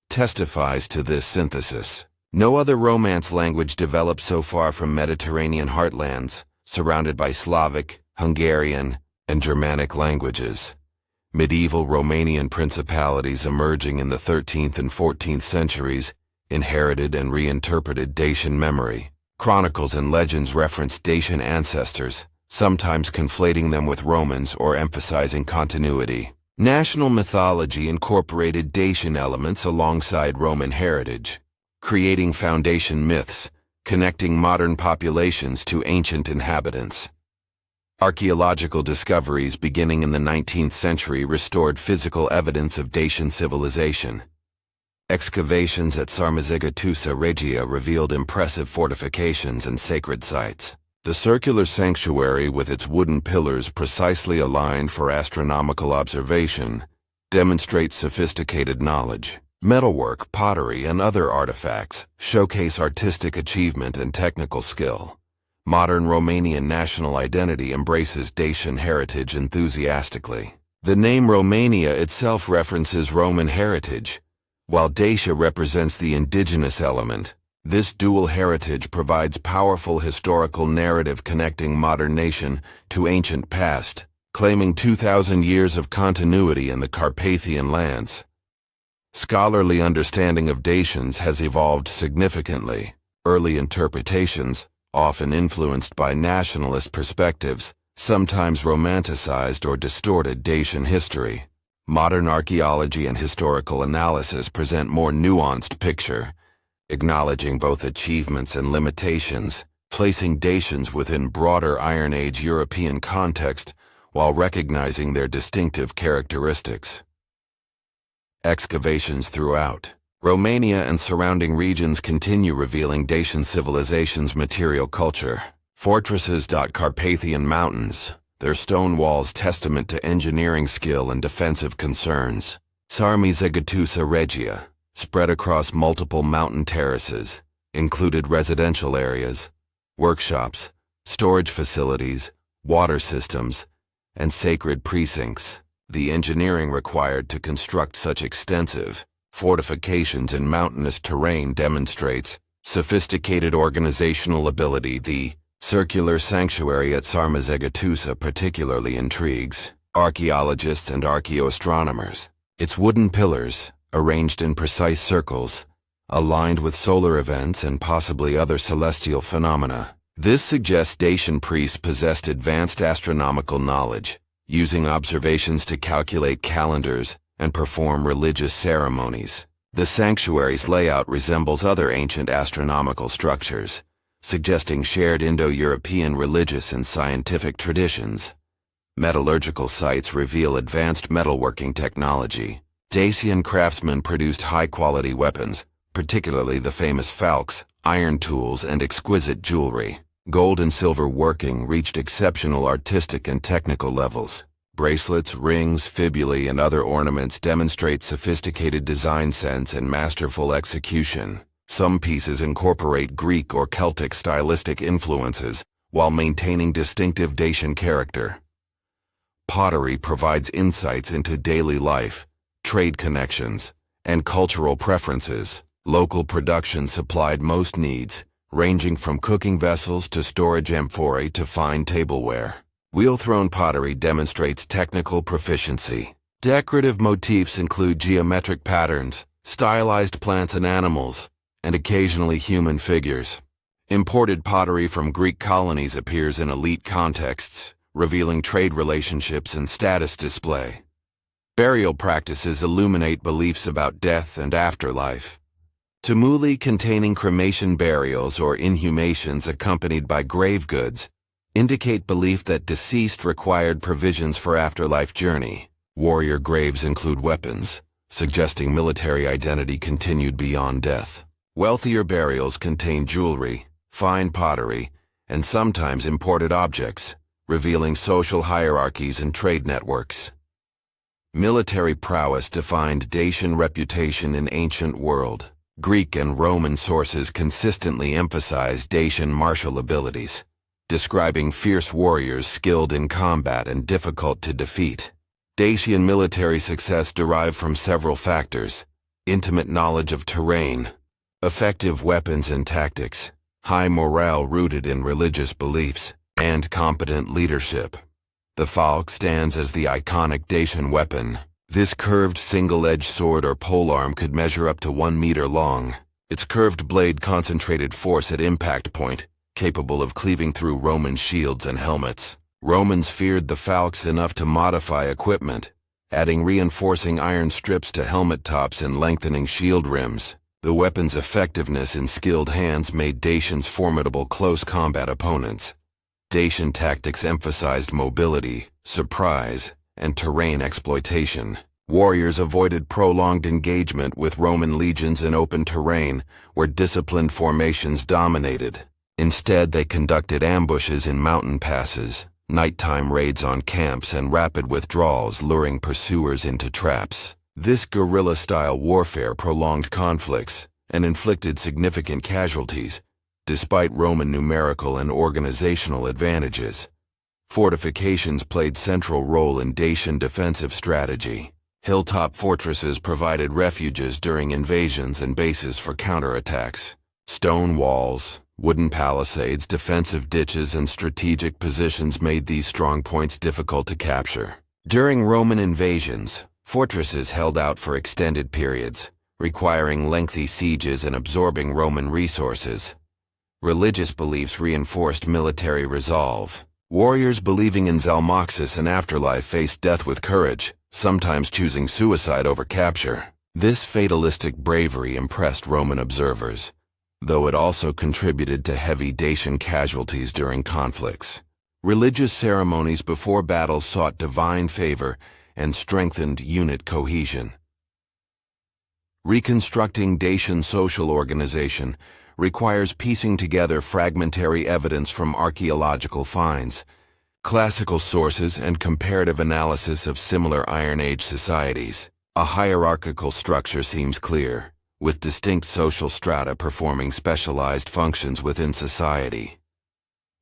testifies to this synthesis. No other Romance language developed so far from Mediterranean heartlands, surrounded by Slavic, Hungarian, and Germanic languages. Medieval Romanian principalities emerging in the 13th and 14th centuries inherited and reinterpreted Dacian memory. Chronicles and legends reference Dacian ancestors, sometimes conflating them with Romans or emphasizing continuity. National mythology incorporated Dacian elements alongside Roman heritage, creating foundation myths, connecting modern populations to ancient inhabitants. Archaeological discoveries beginning in the 19th century restored physical evidence of Dacian civilization. Excavations at Sarmizegetusa Regia revealed impressive fortifications and sacred sites. The circular sanctuary with its wooden pillars precisely aligned for astronomical observation demonstrates sophisticated knowledge. Metalwork, pottery, and other artifacts showcase artistic achievement and technical skill. Modern Romanian national identity embraces Dacian heritage enthusiastically. The name Romania itself references Roman heritage, while Dacia represents the indigenous element. This dual heritage provides powerful historical narrative connecting modern nation to ancient past, claiming 2,000 years of continuity in the Carpathian lands. Scholarly understanding of Dacians has evolved significantly. Early interpretations, often influenced by nationalist perspectives, sometimes romanticized or distorted Dacian history. Modern archaeology and historical analysis present more nuanced picture, acknowledging both achievements and limitations, placing Dacians within broader Iron Age European context while recognizing their distinctive characteristics. Excavations throughout Romania and surrounding regions continue revealing Dacian civilization's material culture. Fortresses. Carpathian mountains, their stone walls testament to engineering skill and defensive concerns. Sarmizegetusa Regia, spread across multiple mountain terraces, included residential areas, workshops, storage facilities, water systems, and sacred precincts. The engineering required to construct such extensive fortifications in mountainous terrain demonstrates sophisticated organizational ability. The circular sanctuary at Sarmizegetusa particularly intrigues archaeologists and archaeoastronomers. Its wooden pillars, arranged in precise circles, aligned with solar events and possibly other celestial phenomena. This suggests Dacian priests possessed advanced astronomical knowledge, using observations to calculate calendars and perform religious ceremonies. The sanctuary's layout resembles other ancient astronomical structures, suggesting shared Indo-European religious and scientific traditions. Metallurgical sites reveal advanced metalworking technology. Dacian craftsmen produced high-quality weapons, particularly the famous falx, iron tools, and exquisite jewelry. Gold and silver working reached exceptional artistic and technical levels. Bracelets, rings, fibulae, and other ornaments demonstrate sophisticated design sense and masterful execution. Some pieces incorporate Greek or Celtic stylistic influences, while maintaining distinctive Dacian character. Pottery provides insights into daily life, trade connections, and cultural preferences. Local production supplied most needs, ranging from cooking vessels to storage amphorae to fine tableware. Wheel-thrown pottery demonstrates technical proficiency. Decorative motifs include geometric patterns, stylized plants and animals, and occasionally human figures. Imported pottery from Greek colonies appears in elite contexts, revealing trade relationships and status display. Burial practices illuminate beliefs about death and afterlife. Tumuli containing cremation burials or inhumations accompanied by grave goods indicate belief that deceased required provisions for afterlife journey. Warrior graves include weapons, suggesting military identity continued beyond death. Wealthier burials contain jewelry, fine pottery, and sometimes imported objects, revealing social hierarchies and trade networks. Military prowess defined Dacian reputation in ancient world. Greek and Roman sources consistently emphasize Dacian martial abilities, describing fierce warriors skilled in combat and difficult to defeat. Dacian military success derived from several factors: intimate knowledge of terrain, effective weapons and tactics, high morale rooted in religious beliefs, and competent leadership. The falk stands as the iconic Dacian weapon. This curved single-edged sword or polearm could measure up to 1 meter long. Its curved blade concentrated force at impact point, capable of cleaving through Roman shields and helmets. Romans feared the falx enough to modify equipment, adding reinforcing iron strips to helmet tops and lengthening shield rims. The weapon's effectiveness in skilled hands made Dacians formidable close combat opponents. Dacian tactics emphasized mobility, surprise, and terrain exploitation. Warriors avoided prolonged engagement with Roman legions in open terrain, where disciplined formations dominated. Instead, they conducted ambushes in mountain passes, nighttime raids on camps, and rapid withdrawals, luring pursuers into traps. This guerrilla-style warfare prolonged conflicts and inflicted significant casualties, despite Roman numerical and organizational advantages. Fortifications played a central role in Dacian defensive strategy. Hilltop fortresses provided refuges during invasions and bases for counterattacks. Stone walls, wooden palisades, defensive ditches, and strategic positions made these strong points difficult to capture. During Roman invasions, fortresses held out for extended periods, requiring lengthy sieges and absorbing Roman resources. Religious beliefs reinforced military resolve. Warriors believing in Zalmoxis and afterlife faced death with courage, sometimes choosing suicide over capture. This fatalistic bravery impressed Roman observers, though it also contributed to heavy Dacian casualties during conflicts. Religious ceremonies before battles sought divine favor and strengthened unit cohesion. Reconstructing Dacian social organization requires piecing together fragmentary evidence from archaeological finds, classical sources, and comparative analysis of similar Iron Age societies. A hierarchical structure seems clear, with distinct social strata performing specialized functions within society.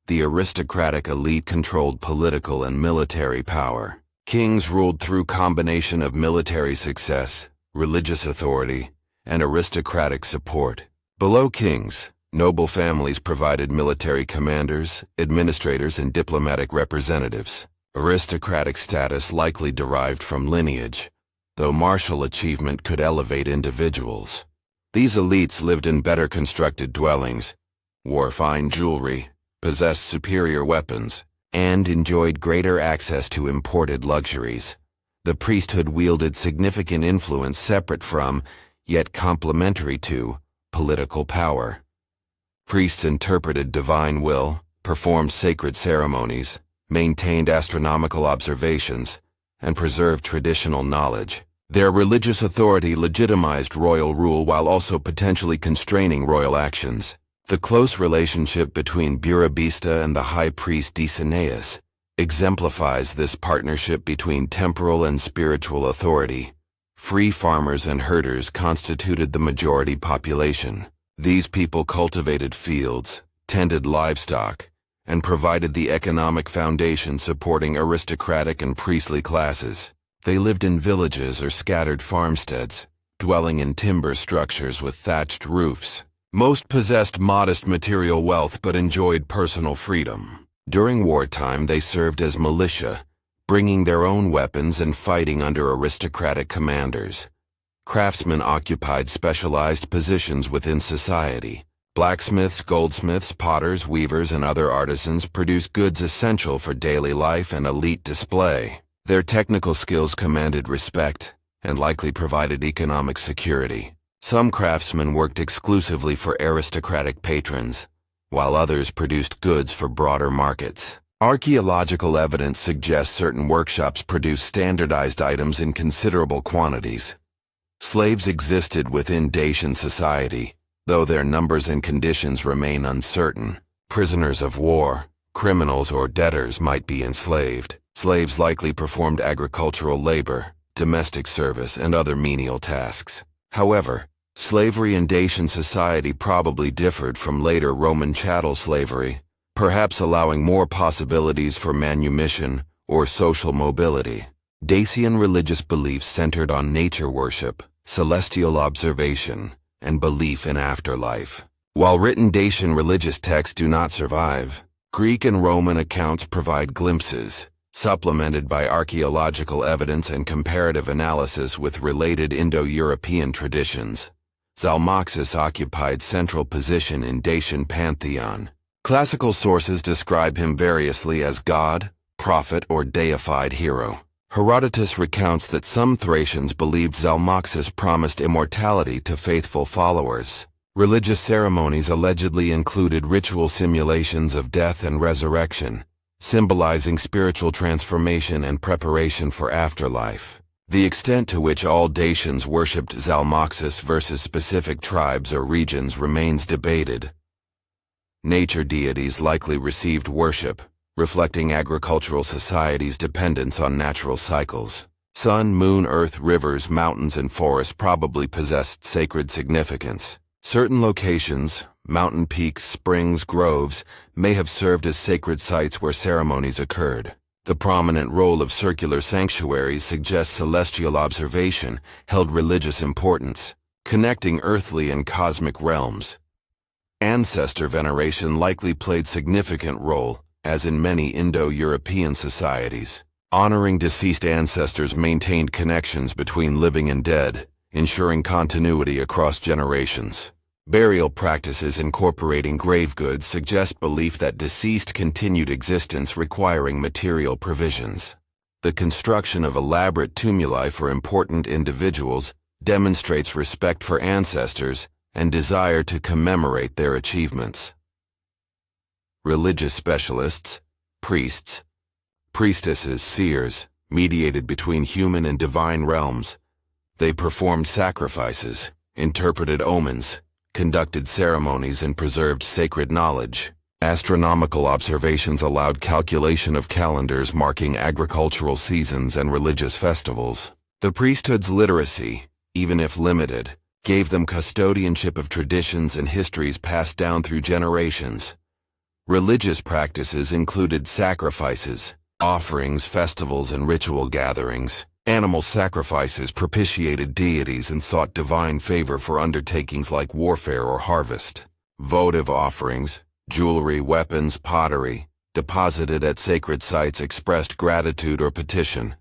The aristocratic elite controlled political and military power. Kings ruled through combination of military success, religious authority, and aristocratic support. Below kings, noble families provided military commanders, administrators, and diplomatic representatives. Aristocratic status likely derived from lineage, though martial achievement could elevate individuals. These elites lived in better constructed dwellings, wore fine jewelry, possessed superior weapons, and enjoyed greater access to imported luxuries. The priesthood wielded significant influence separate from, yet complementary to, political power. Priests interpreted divine will, performed sacred ceremonies, maintained astronomical observations, and preserved traditional knowledge. Their religious authority legitimized royal rule while also potentially constraining royal actions. The close relationship between Burebista and the high priest Decebalus exemplifies this partnership between temporal and spiritual authority. Free farmers and herders constituted the majority population. These people cultivated fields, tended livestock, and provided the economic foundation supporting aristocratic and priestly classes. They lived in villages or scattered farmsteads, dwelling in timber structures with thatched roofs. Most possessed modest material wealth but enjoyed personal freedom. During wartime, they served as militia, bringing their own weapons and fighting under aristocratic commanders. Craftsmen occupied specialized positions within society. Blacksmiths, goldsmiths, potters, weavers, and other artisans produced goods essential for daily life and elite display. Their technical skills commanded respect and likely provided economic security. Some craftsmen worked exclusively for aristocratic patrons, while others produced goods for broader markets. Archaeological evidence suggests certain workshops produced standardized items in considerable quantities. Slaves existed within Dacian society, though their numbers and conditions remain uncertain. Prisoners of war, criminals, or debtors might be enslaved. Slaves likely performed agricultural labor, domestic service, and other menial tasks. However, slavery in Dacian society probably differed from later Roman chattel slavery, perhaps allowing more possibilities for manumission or social mobility. Dacian religious beliefs centered on nature worship, celestial observation, and belief in afterlife. While written Dacian religious texts do not survive, Greek and Roman accounts provide glimpses, supplemented by archaeological evidence and comparative analysis with related Indo-European traditions. Zalmoxis occupied central position in Dacian pantheon. Classical sources describe him variously as god, prophet, or deified hero. Herodotus recounts that some Thracians believed Zalmoxis promised immortality to faithful followers. Religious ceremonies allegedly included ritual simulations of death and resurrection, symbolizing spiritual transformation and preparation for afterlife. The extent to which all Dacians worshipped Zalmoxis versus specific tribes or regions remains debated. Nature deities likely received worship, reflecting agricultural societies' dependence on natural cycles. Sun, moon, earth, rivers, mountains, and forests probably possessed sacred significance. Certain locations, mountain peaks, springs, groves, may have served as sacred sites where ceremonies occurred. The prominent role of circular sanctuaries suggests celestial observation held religious importance, connecting earthly and cosmic realms. Ancestor veneration likely played significant role, as in many Indo-European societies. Honoring deceased ancestors maintained connections between living and dead, ensuring continuity across generations. Burial practices incorporating grave goods suggest belief that deceased continued existence requiring material provisions. The construction of elaborate tumuli for important individuals demonstrates respect for ancestors and desire to commemorate their achievements. Religious specialists, priests, priestesses, seers, mediated between human and divine realms. They performed sacrifices, interpreted omens, conducted ceremonies, and preserved sacred knowledge. Astronomical observations allowed calculation of calendars marking agricultural seasons and religious festivals. The priesthood's literacy, even if limited, gave them custodianship of traditions and histories passed down through generations. Religious practices included sacrifices, offerings, festivals, and ritual gatherings. Animal sacrifices propitiated deities and sought divine favor for undertakings like warfare or harvest. Votive offerings, jewelry, weapons, pottery, deposited at sacred sites expressed gratitude or petition.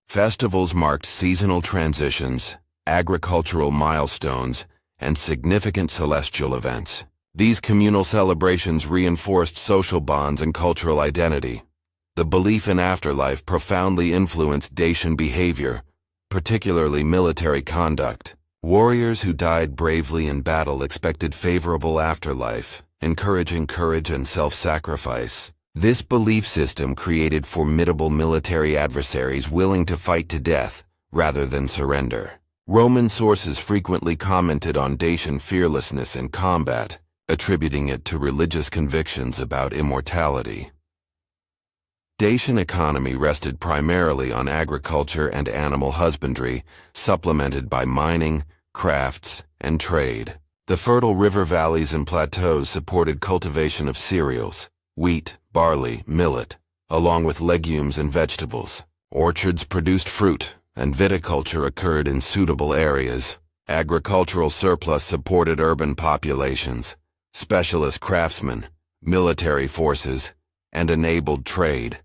Festivals marked seasonal transitions, agricultural milestones, and significant celestial events. These communal celebrations reinforced social bonds and cultural identity. The belief in afterlife profoundly influenced Dacian behavior, particularly military conduct. Warriors who died bravely in battle expected favorable afterlife, encouraging courage and self-sacrifice. This belief system created formidable military adversaries willing to fight to death rather than surrender. Roman sources frequently commented on Dacian fearlessness in combat, attributing it to religious convictions about immortality. Dacian economy rested primarily on agriculture and animal husbandry, supplemented by mining, crafts, and trade. The fertile river valleys and plateaus supported cultivation of cereals, wheat, barley, millet, along with legumes and vegetables. Orchards produced fruit, and viticulture occurred in suitable areas. Agricultural surplus supported urban populations, specialist craftsmen, military forces, and enabled trade.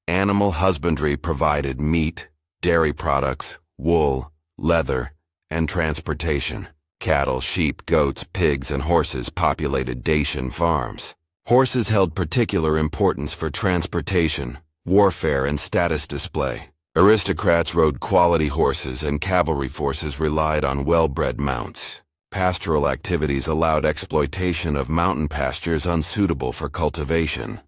Animal husbandry provided meat, dairy products, wool, leather, and transportation. Cattle, sheep, goats, pigs, and horses populated Dacian farms. Horses held particular importance for transportation, warfare, and status display. Aristocrats rode quality horses and cavalry forces relied on well-bred mounts. Pastoral activities allowed exploitation of mountain pastures unsuitable for cultivation.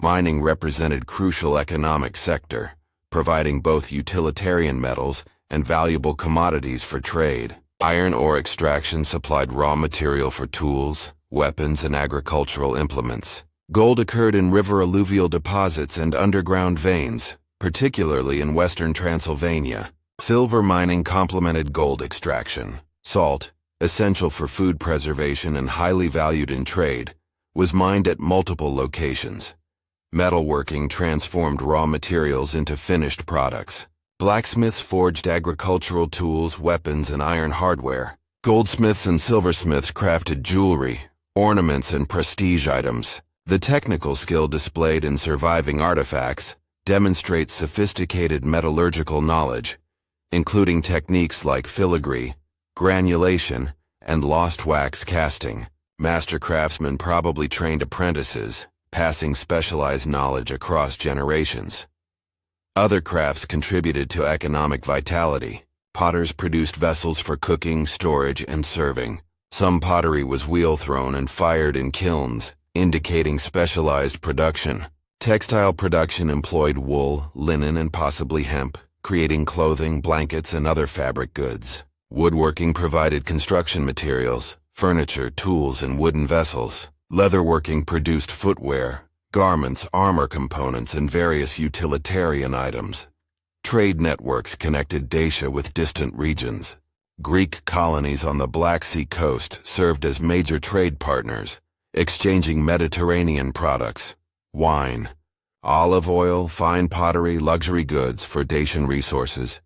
Mining represented crucial economic sector, providing both utilitarian metals and valuable commodities for trade. Iron ore extraction supplied raw material for tools, weapons, and agricultural implements. Gold occurred in river alluvial deposits and underground veins, particularly in western Transylvania. Silver mining complemented gold extraction. Salt, essential for food preservation and highly valued in trade, was mined at multiple locations. Metalworking transformed raw materials into finished products. Blacksmiths forged agricultural tools, weapons, and iron hardware. Goldsmiths and silversmiths crafted jewelry, ornaments, and prestige items. The technical skill displayed in surviving artifacts demonstrates sophisticated metallurgical knowledge, including techniques like filigree, granulation, and lost wax casting. Master craftsmen probably trained apprentices, passing specialized knowledge across generations. Other crafts contributed to economic vitality. Potters produced vessels for cooking, storage, and serving. Some pottery was wheel-thrown and fired in kilns, indicating specialized production. Textile production employed wool, linen, and possibly hemp, creating clothing, blankets, and other fabric goods. Woodworking provided construction materials, furniture, tools, and wooden vessels. Leatherworking produced footwear, garments, armor components, and various utilitarian items. Trade networks connected Dacia with distant regions. Greek colonies on the Black Sea coast served as major trade partners, exchanging Mediterranean products, wine, olive oil, fine pottery, luxury goods for Dacian resources,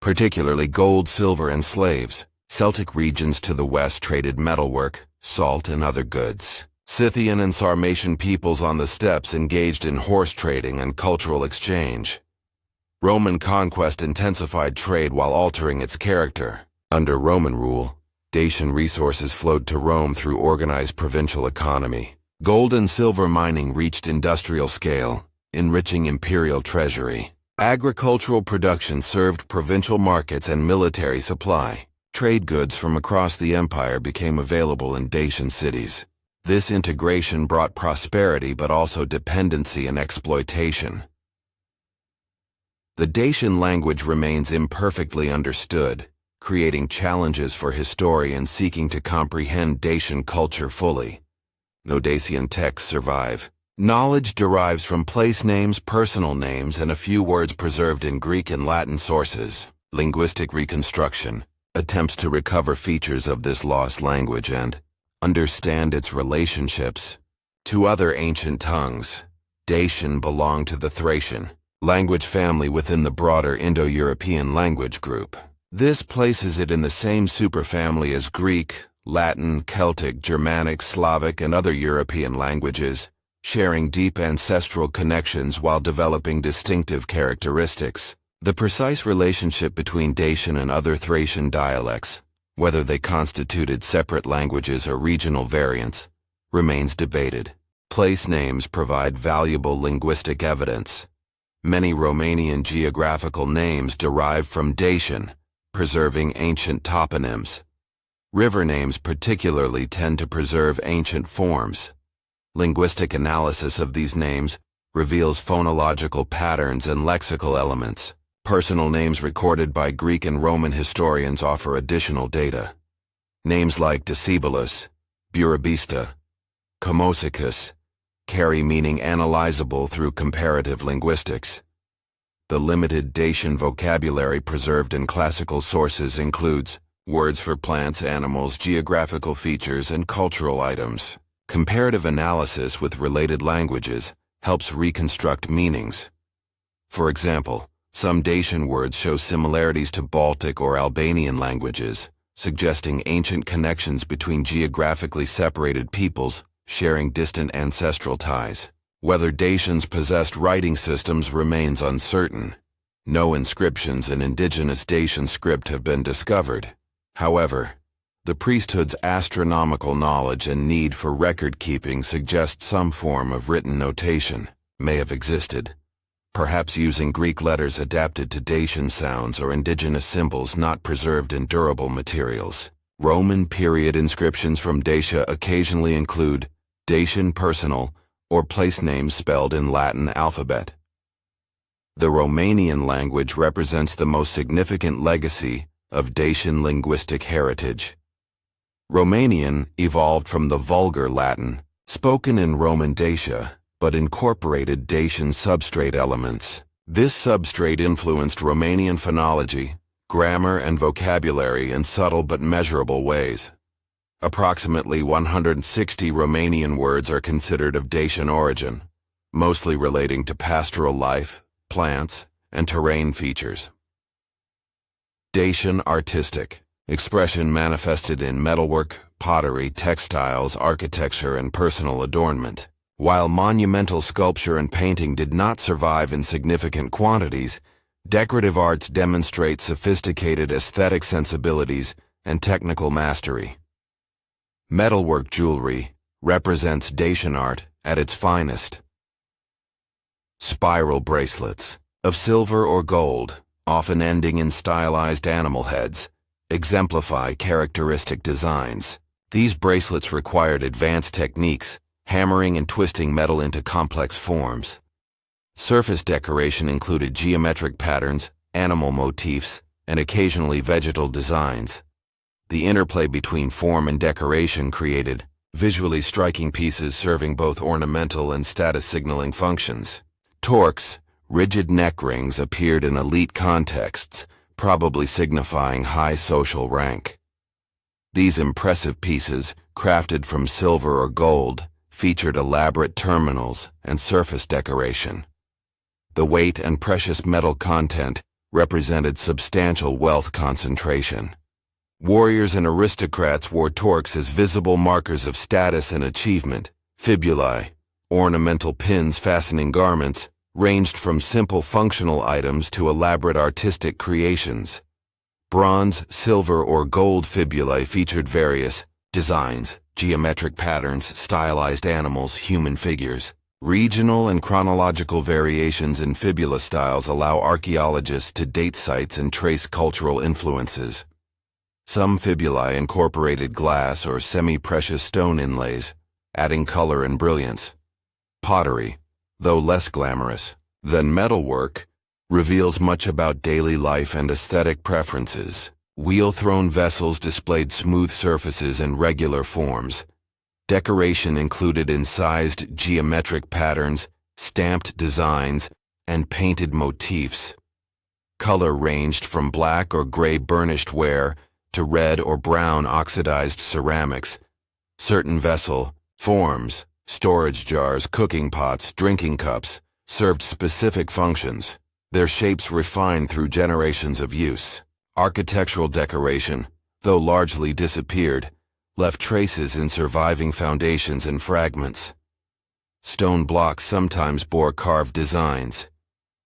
particularly gold, silver, and slaves. Celtic regions to the west traded metalwork, salt, and other goods. Scythian and Sarmatian peoples on the steppes engaged in horse trading and cultural exchange. Roman conquest intensified trade while altering its character. Under Roman rule, Dacian resources flowed to Rome through organized provincial economy. Gold and silver mining reached industrial scale, enriching imperial treasury. Agricultural production served provincial markets and military supply. Trade goods from across the empire became available in Dacian cities. This integration brought prosperity but also dependency and exploitation. The Dacian language remains imperfectly understood, creating challenges for historians seeking to comprehend Dacian culture fully. No Dacian texts survive. Knowledge derives from place names, personal names, and a few words preserved in Greek and Latin sources. Linguistic reconstruction attempts to recover features of this lost language and understand its relationships to other ancient tongues. Dacian belonged to the Thracian language family within the broader Indo-European language group. This places it in the same superfamily as Greek, Latin, Celtic, Germanic, Slavic, and other European languages, sharing deep ancestral connections while developing distinctive characteristics. The precise relationship between Dacian and other Thracian dialects, whether they constituted separate languages or regional variants, remains debated. Place names provide valuable linguistic evidence. Many Romanian geographical names derive from Dacian, preserving ancient toponyms. River names particularly tend to preserve ancient forms. Linguistic analysis of these names reveals phonological patterns and lexical elements. Personal names recorded by Greek and Roman historians offer additional data. Names like Decebalus, Burebista, Comosicus carry meaning analyzable through comparative linguistics. The limited Dacian vocabulary preserved in classical sources includes words for plants, animals, geographical features, and cultural items. Comparative analysis with related languages helps reconstruct meanings. For example, some Dacian words show similarities to Baltic or Albanian languages, suggesting ancient connections between geographically separated peoples sharing distant ancestral ties. Whether Dacians possessed writing systems remains uncertain. No inscriptions in indigenous Dacian script have been discovered. However, the priesthood's astronomical knowledge and need for record-keeping suggest some form of written notation may have existed, perhaps using Greek letters adapted to Dacian sounds or indigenous symbols not preserved in durable materials. Roman period inscriptions from Dacia occasionally include Dacian personal or place names spelled in Latin alphabet. The Romanian language represents the most significant legacy of Dacian linguistic heritage. Romanian evolved from the Vulgar Latin, spoken in Roman Dacia, but incorporated Dacian substrate elements. This substrate influenced Romanian phonology, grammar, and vocabulary in subtle but measurable ways. Approximately 160 Romanian words are considered of Dacian origin, mostly relating to pastoral life, plants, and terrain features. Dacian artistic expression manifested in metalwork, pottery, textiles, architecture, and personal adornment. While monumental sculpture and painting did not survive in significant quantities, decorative arts demonstrate sophisticated aesthetic sensibilities and technical mastery. Metalwork jewelry represents Dacian art at its finest. Spiral bracelets, of silver or gold, often ending in stylized animal heads, exemplify characteristic designs. These bracelets required advanced techniques, hammering and twisting metal into complex forms. Surface decoration included geometric patterns, animal motifs, and occasionally vegetal designs. The interplay between form and decoration created visually striking pieces serving both ornamental and status signaling functions. Torques, rigid neck rings, appeared in elite contexts, probably signifying high social rank. These impressive pieces, crafted from silver or gold, featured elaborate terminals and surface decoration. The weight and precious metal content represented substantial wealth concentration. Warriors and aristocrats wore torques as visible markers of status and achievement. Fibulae, ornamental pins fastening garments, ranged from simple functional items to elaborate artistic creations. Bronze, silver, or gold fibulae featured various designs, geometric patterns, stylized animals, human figures. Regional and chronological variations in fibula styles allow archaeologists to date sites and trace cultural influences. Some fibulae incorporated glass or semi-precious stone inlays, adding color and brilliance. Pottery, though less glamorous than metalwork, reveals much about daily life and aesthetic preferences. Wheel-thrown vessels displayed smooth surfaces and regular forms. Decoration included incised geometric patterns, stamped designs, and painted motifs. Color ranged from black or gray burnished ware to red or brown oxidized ceramics. Certain vessel forms, storage jars, cooking pots, drinking cups, served specific functions, their shapes refined through generations of use. Architectural decoration, though largely disappeared, left traces in surviving foundations and fragments. Stone blocks sometimes bore carved designs.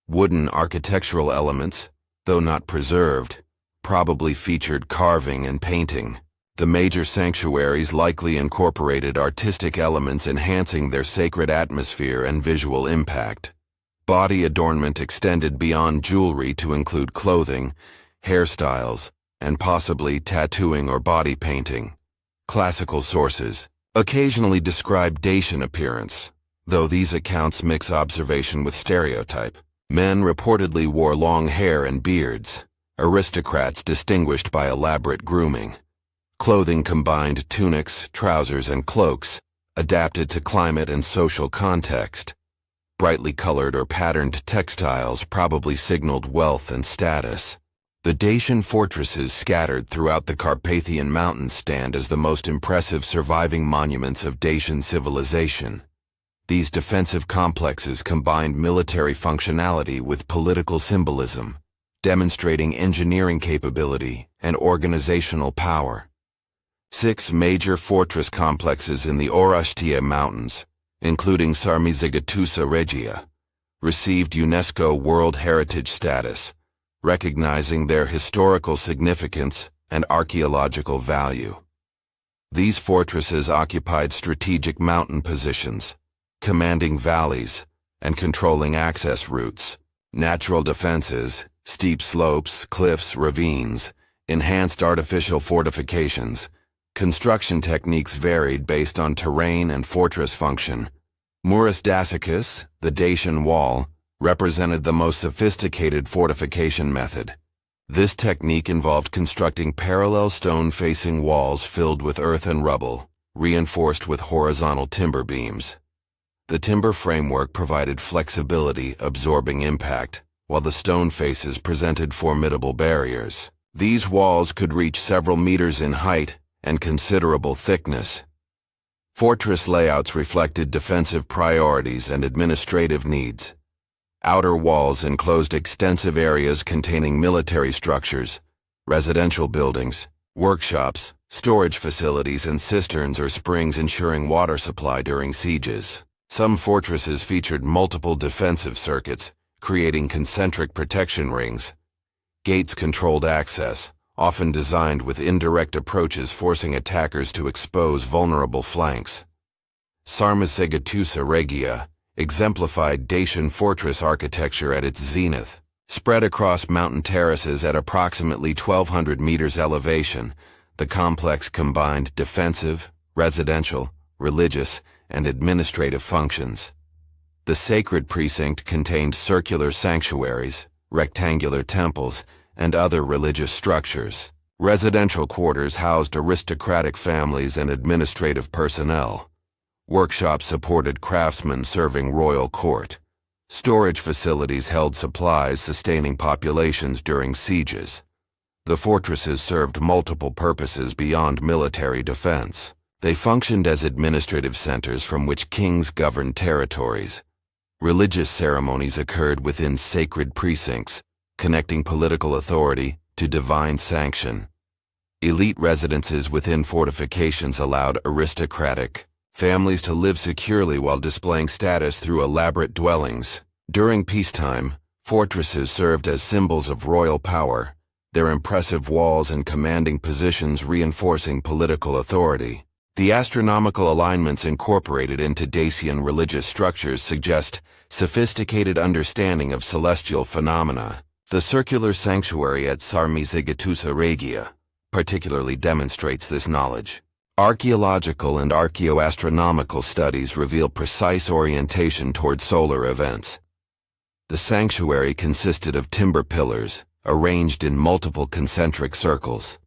Wooden architectural elements, though not preserved, probably featured carving and painting. The major sanctuaries likely incorporated artistic elements enhancing their sacred atmosphere and visual impact. Body adornment extended beyond jewelry to include clothing, hairstyles, and possibly tattooing or body painting. Classical sources occasionally describe Dacian appearance, though these accounts mix observation with stereotype. Men reportedly wore long hair and beards. Aristocrats distinguished by elaborate grooming. Clothing combined tunics, trousers, and cloaks, adapted to climate and social context. Brightly colored or patterned textiles probably signaled wealth and status. The Dacian fortresses scattered throughout the Carpathian mountains stand as the most impressive surviving monuments of Dacian civilization. These defensive complexes combined military functionality with political symbolism, demonstrating engineering capability and organizational power. 6 major fortress complexes in the Orăștia Mountains, including Sarmizegetusa Regia, received UNESCO World Heritage status, recognizing their historical significance and archaeological value. These fortresses occupied strategic mountain positions, commanding valleys and controlling access routes. Natural defenses, steep slopes, cliffs, ravines, enhanced artificial fortifications. Construction techniques varied based on terrain and fortress function. Murus Daciacus, the Dacian wall, represented the most sophisticated fortification method. This technique involved constructing parallel stone-facing walls filled with earth and rubble, reinforced with horizontal timber beams. The timber framework provided flexibility, absorbing impact, while the stone faces presented formidable barriers. These walls could reach several meters in height and considerable thickness. Fortress layouts reflected defensive priorities and administrative needs. Outer walls enclosed extensive areas containing military structures, residential buildings, workshops, storage facilities, and cisterns or springs ensuring water supply during sieges. Some fortresses featured multiple defensive circuits, creating concentric protection rings. Gates controlled access, often designed with indirect approaches forcing attackers to expose vulnerable flanks. Sarmizegetusa Regia exemplified Dacian fortress architecture at its zenith. Spread across mountain terraces at approximately 1,200 meters elevation, the complex combined defensive, residential, religious, and administrative functions. The sacred precinct contained circular sanctuaries, rectangular temples, and other religious structures. Residential quarters housed aristocratic families and administrative personnel. Workshops supported craftsmen serving royal court. Storage facilities held supplies sustaining populations during sieges. The fortresses served multiple purposes beyond military defense. They functioned as administrative centers from which kings governed territories. Religious ceremonies occurred within sacred precincts, connecting political authority to divine sanction. Elite residences within fortifications allowed aristocratic families to live securely while displaying status through elaborate dwellings. During peacetime, fortresses served as symbols of royal power, their impressive walls and commanding positions reinforcing political authority. The astronomical alignments incorporated into Dacian religious structures suggest sophisticated understanding of celestial phenomena. The circular sanctuary at Sarmizegetusa Regia particularly demonstrates this knowledge. Archaeological and archaeoastronomical studies reveal precise orientation toward solar events. The sanctuary consisted of timber pillars, arranged in multiple concentric circles.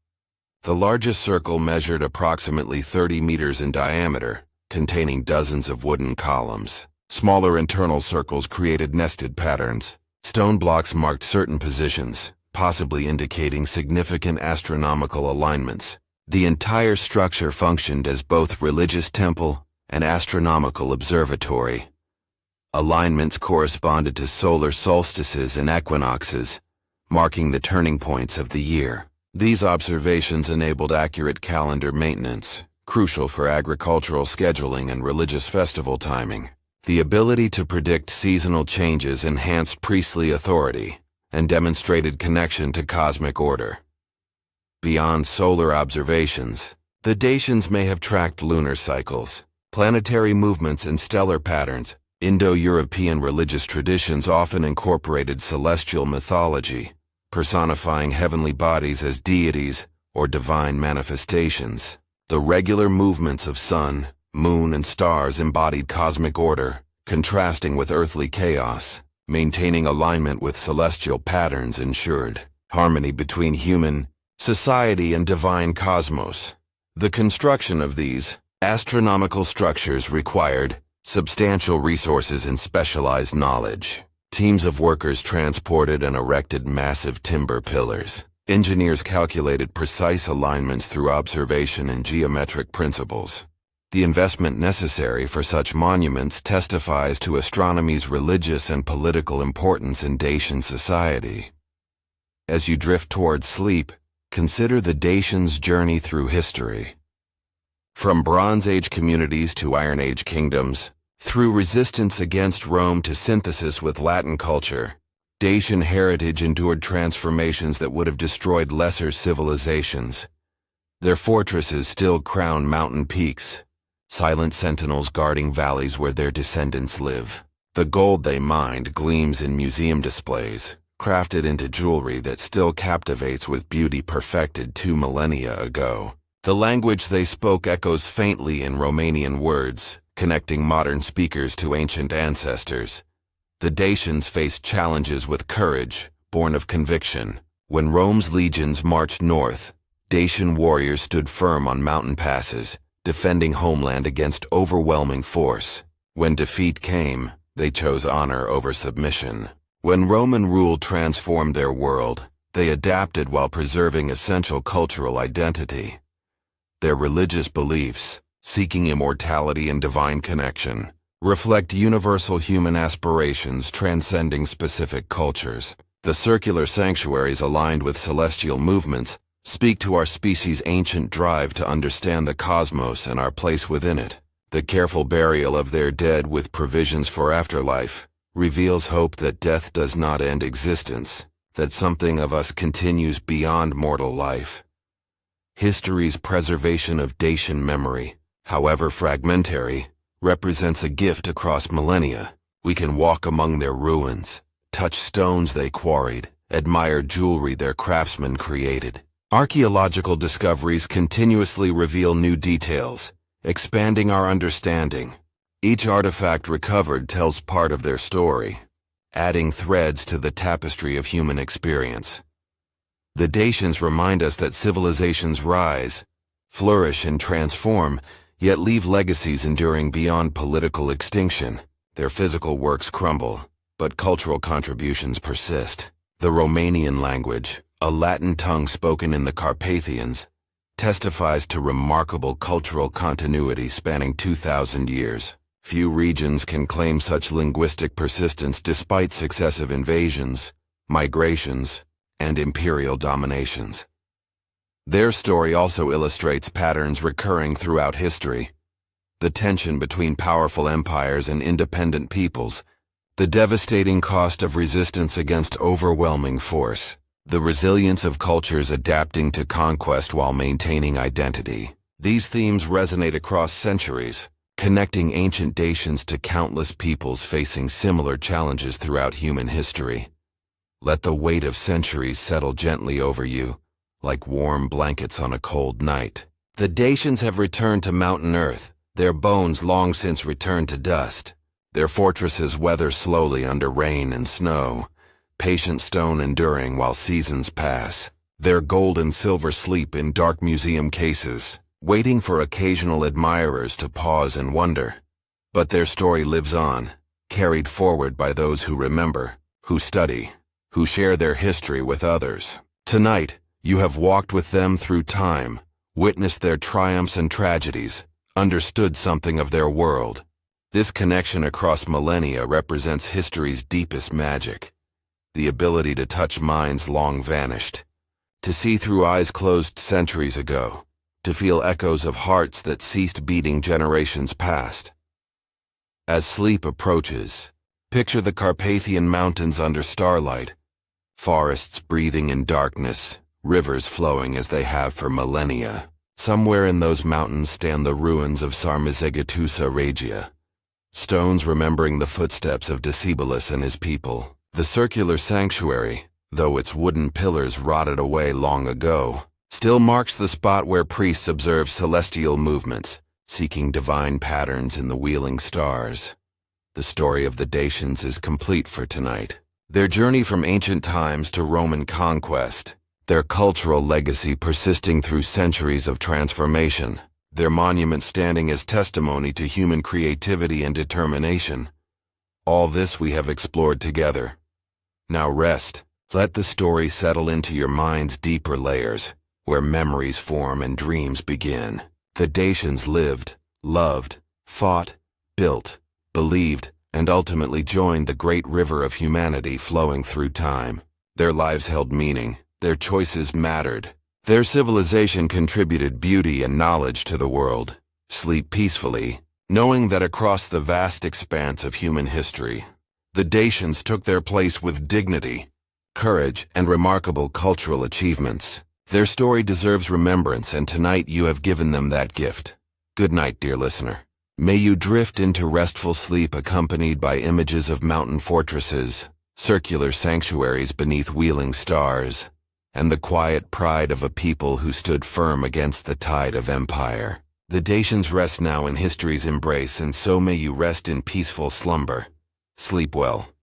The largest circle measured approximately 30 meters in diameter, containing dozens of wooden columns. Smaller internal circles created nested patterns. Stone blocks marked certain positions, possibly indicating significant astronomical alignments. The entire structure functioned as both religious temple and astronomical observatory. Alignments corresponded to solar solstices and equinoxes, marking the turning points of the year. These observations enabled accurate calendar maintenance, crucial for agricultural scheduling and religious festival timing. The ability to predict seasonal changes enhanced priestly authority and demonstrated connection to cosmic order. Beyond solar observations, the Dacians may have tracked lunar cycles, planetary movements, and stellar patterns. Indo-European religious traditions often incorporated celestial mythology, personifying heavenly bodies as deities or divine manifestations. The regular movements of sun, moon, and stars embodied cosmic order, contrasting with earthly chaos. Maintaining alignment with celestial patterns ensured harmony between human society and divine cosmos. The construction of these astronomical structures required substantial resources and specialized knowledge. Teams of workers transported and erected massive timber pillars. Engineers calculated precise alignments through observation and geometric principles. The investment necessary for such monuments testifies to astronomy's religious and political importance in Dacian society. As you drift toward sleep, consider the Dacians' journey through history. From Bronze Age communities to Iron Age kingdoms, through resistance against Rome to synthesis with Latin culture, Dacian heritage endured transformations that would have destroyed lesser civilizations. Their fortresses still crown mountain peaks, silent sentinels guarding valleys where their descendants live. The gold they mined gleams in museum displays, crafted into jewelry that still captivates with beauty perfected 2 millennia ago. The language they spoke echoes faintly in Romanian words, connecting modern speakers to ancient ancestors. The Dacians faced challenges with courage, born of conviction. When Rome's legions marched north, Dacian warriors stood firm on mountain passes, defending homeland against overwhelming force. When defeat came, they chose honor over submission. When Roman rule transformed their world, they adapted while preserving essential cultural identity. Their religious beliefs, seeking immortality and divine connection, reflect universal human aspirations transcending specific cultures. The circular sanctuaries aligned with celestial movements speak to our species' ancient drive to understand the cosmos and our place within it. The careful burial of their dead with provisions for afterlife reveals hope that death does not end existence, that something of us continues beyond mortal life. History's preservation of Dacian memory, however fragmentary, represents a gift across millennia. We can walk among their ruins, touch stones they quarried, admire jewelry their craftsmen created. Archaeological discoveries continuously reveal new details, expanding our understanding. Each artifact recovered tells part of their story, adding threads to the tapestry of human experience. The Dacians remind us that civilizations rise, flourish and transform, yet leave legacies enduring beyond political extinction. Their physical works crumble, but cultural contributions persist. The Romanian language, a Latin tongue spoken in the Carpathians, testifies to remarkable cultural continuity spanning 2,000 years. Few regions can claim such linguistic persistence despite successive invasions, migrations, and imperial dominations. Their story also illustrates patterns recurring throughout history: the tension between powerful empires and independent peoples, the devastating cost of resistance against overwhelming force, the resilience of cultures adapting to conquest while maintaining identity. These themes resonate across centuries, connecting ancient Dacians to countless peoples facing similar challenges throughout human history. Let the weight of centuries settle gently over you, like warm blankets on a cold night. The Dacians have returned to mountain earth, their bones long since returned to dust. Their fortresses weather slowly under rain and snow, patient stone enduring while seasons pass. Their gold and silver sleep in dark museum cases, waiting for occasional admirers to pause and wonder. But their story lives on, carried forward by those who remember, who study, who share their history with others. Tonight, you have walked with them through time, witnessed their triumphs and tragedies, understood something of their world. This connection across millennia represents history's deepest magic, the ability to touch minds long vanished, to see through eyes closed centuries ago, to feel echoes of hearts that ceased beating generations past. As sleep approaches, picture the Carpathian mountains under starlight, forests breathing in darkness, rivers flowing as they have for millennia. Somewhere in those mountains stand the ruins of Sarmizegetusa Regia, stones remembering the footsteps of Decebalus and his people. The circular sanctuary, though its wooden pillars rotted away long ago, still marks the spot where priests observe celestial movements, seeking divine patterns in the wheeling stars. The story of the Dacians is complete for tonight. Their journey from ancient times to Roman conquest, their cultural legacy persisting through centuries of transformation, their monument standing as testimony to human creativity and determination. All this we have explored together. Now rest. Let the story settle into your mind's deeper layers, where memories form and dreams begin. The Dacians lived, loved, fought, built, believed, and ultimately joined the great river of humanity flowing through time. Their lives held meaning, their choices mattered. Their civilization contributed beauty and knowledge to the world. Sleep peacefully, knowing that across the vast expanse of human history, the Dacians took their place with dignity, courage, and remarkable cultural achievements. Their story deserves remembrance, and tonight you have given them that gift. Good night, dear listener. May you drift into restful sleep accompanied by images of mountain fortresses, circular sanctuaries beneath wheeling stars, and the quiet pride of a people who stood firm against the tide of empire. The Dacians rest now in history's embrace, and so may you rest in peaceful slumber. Sleep well.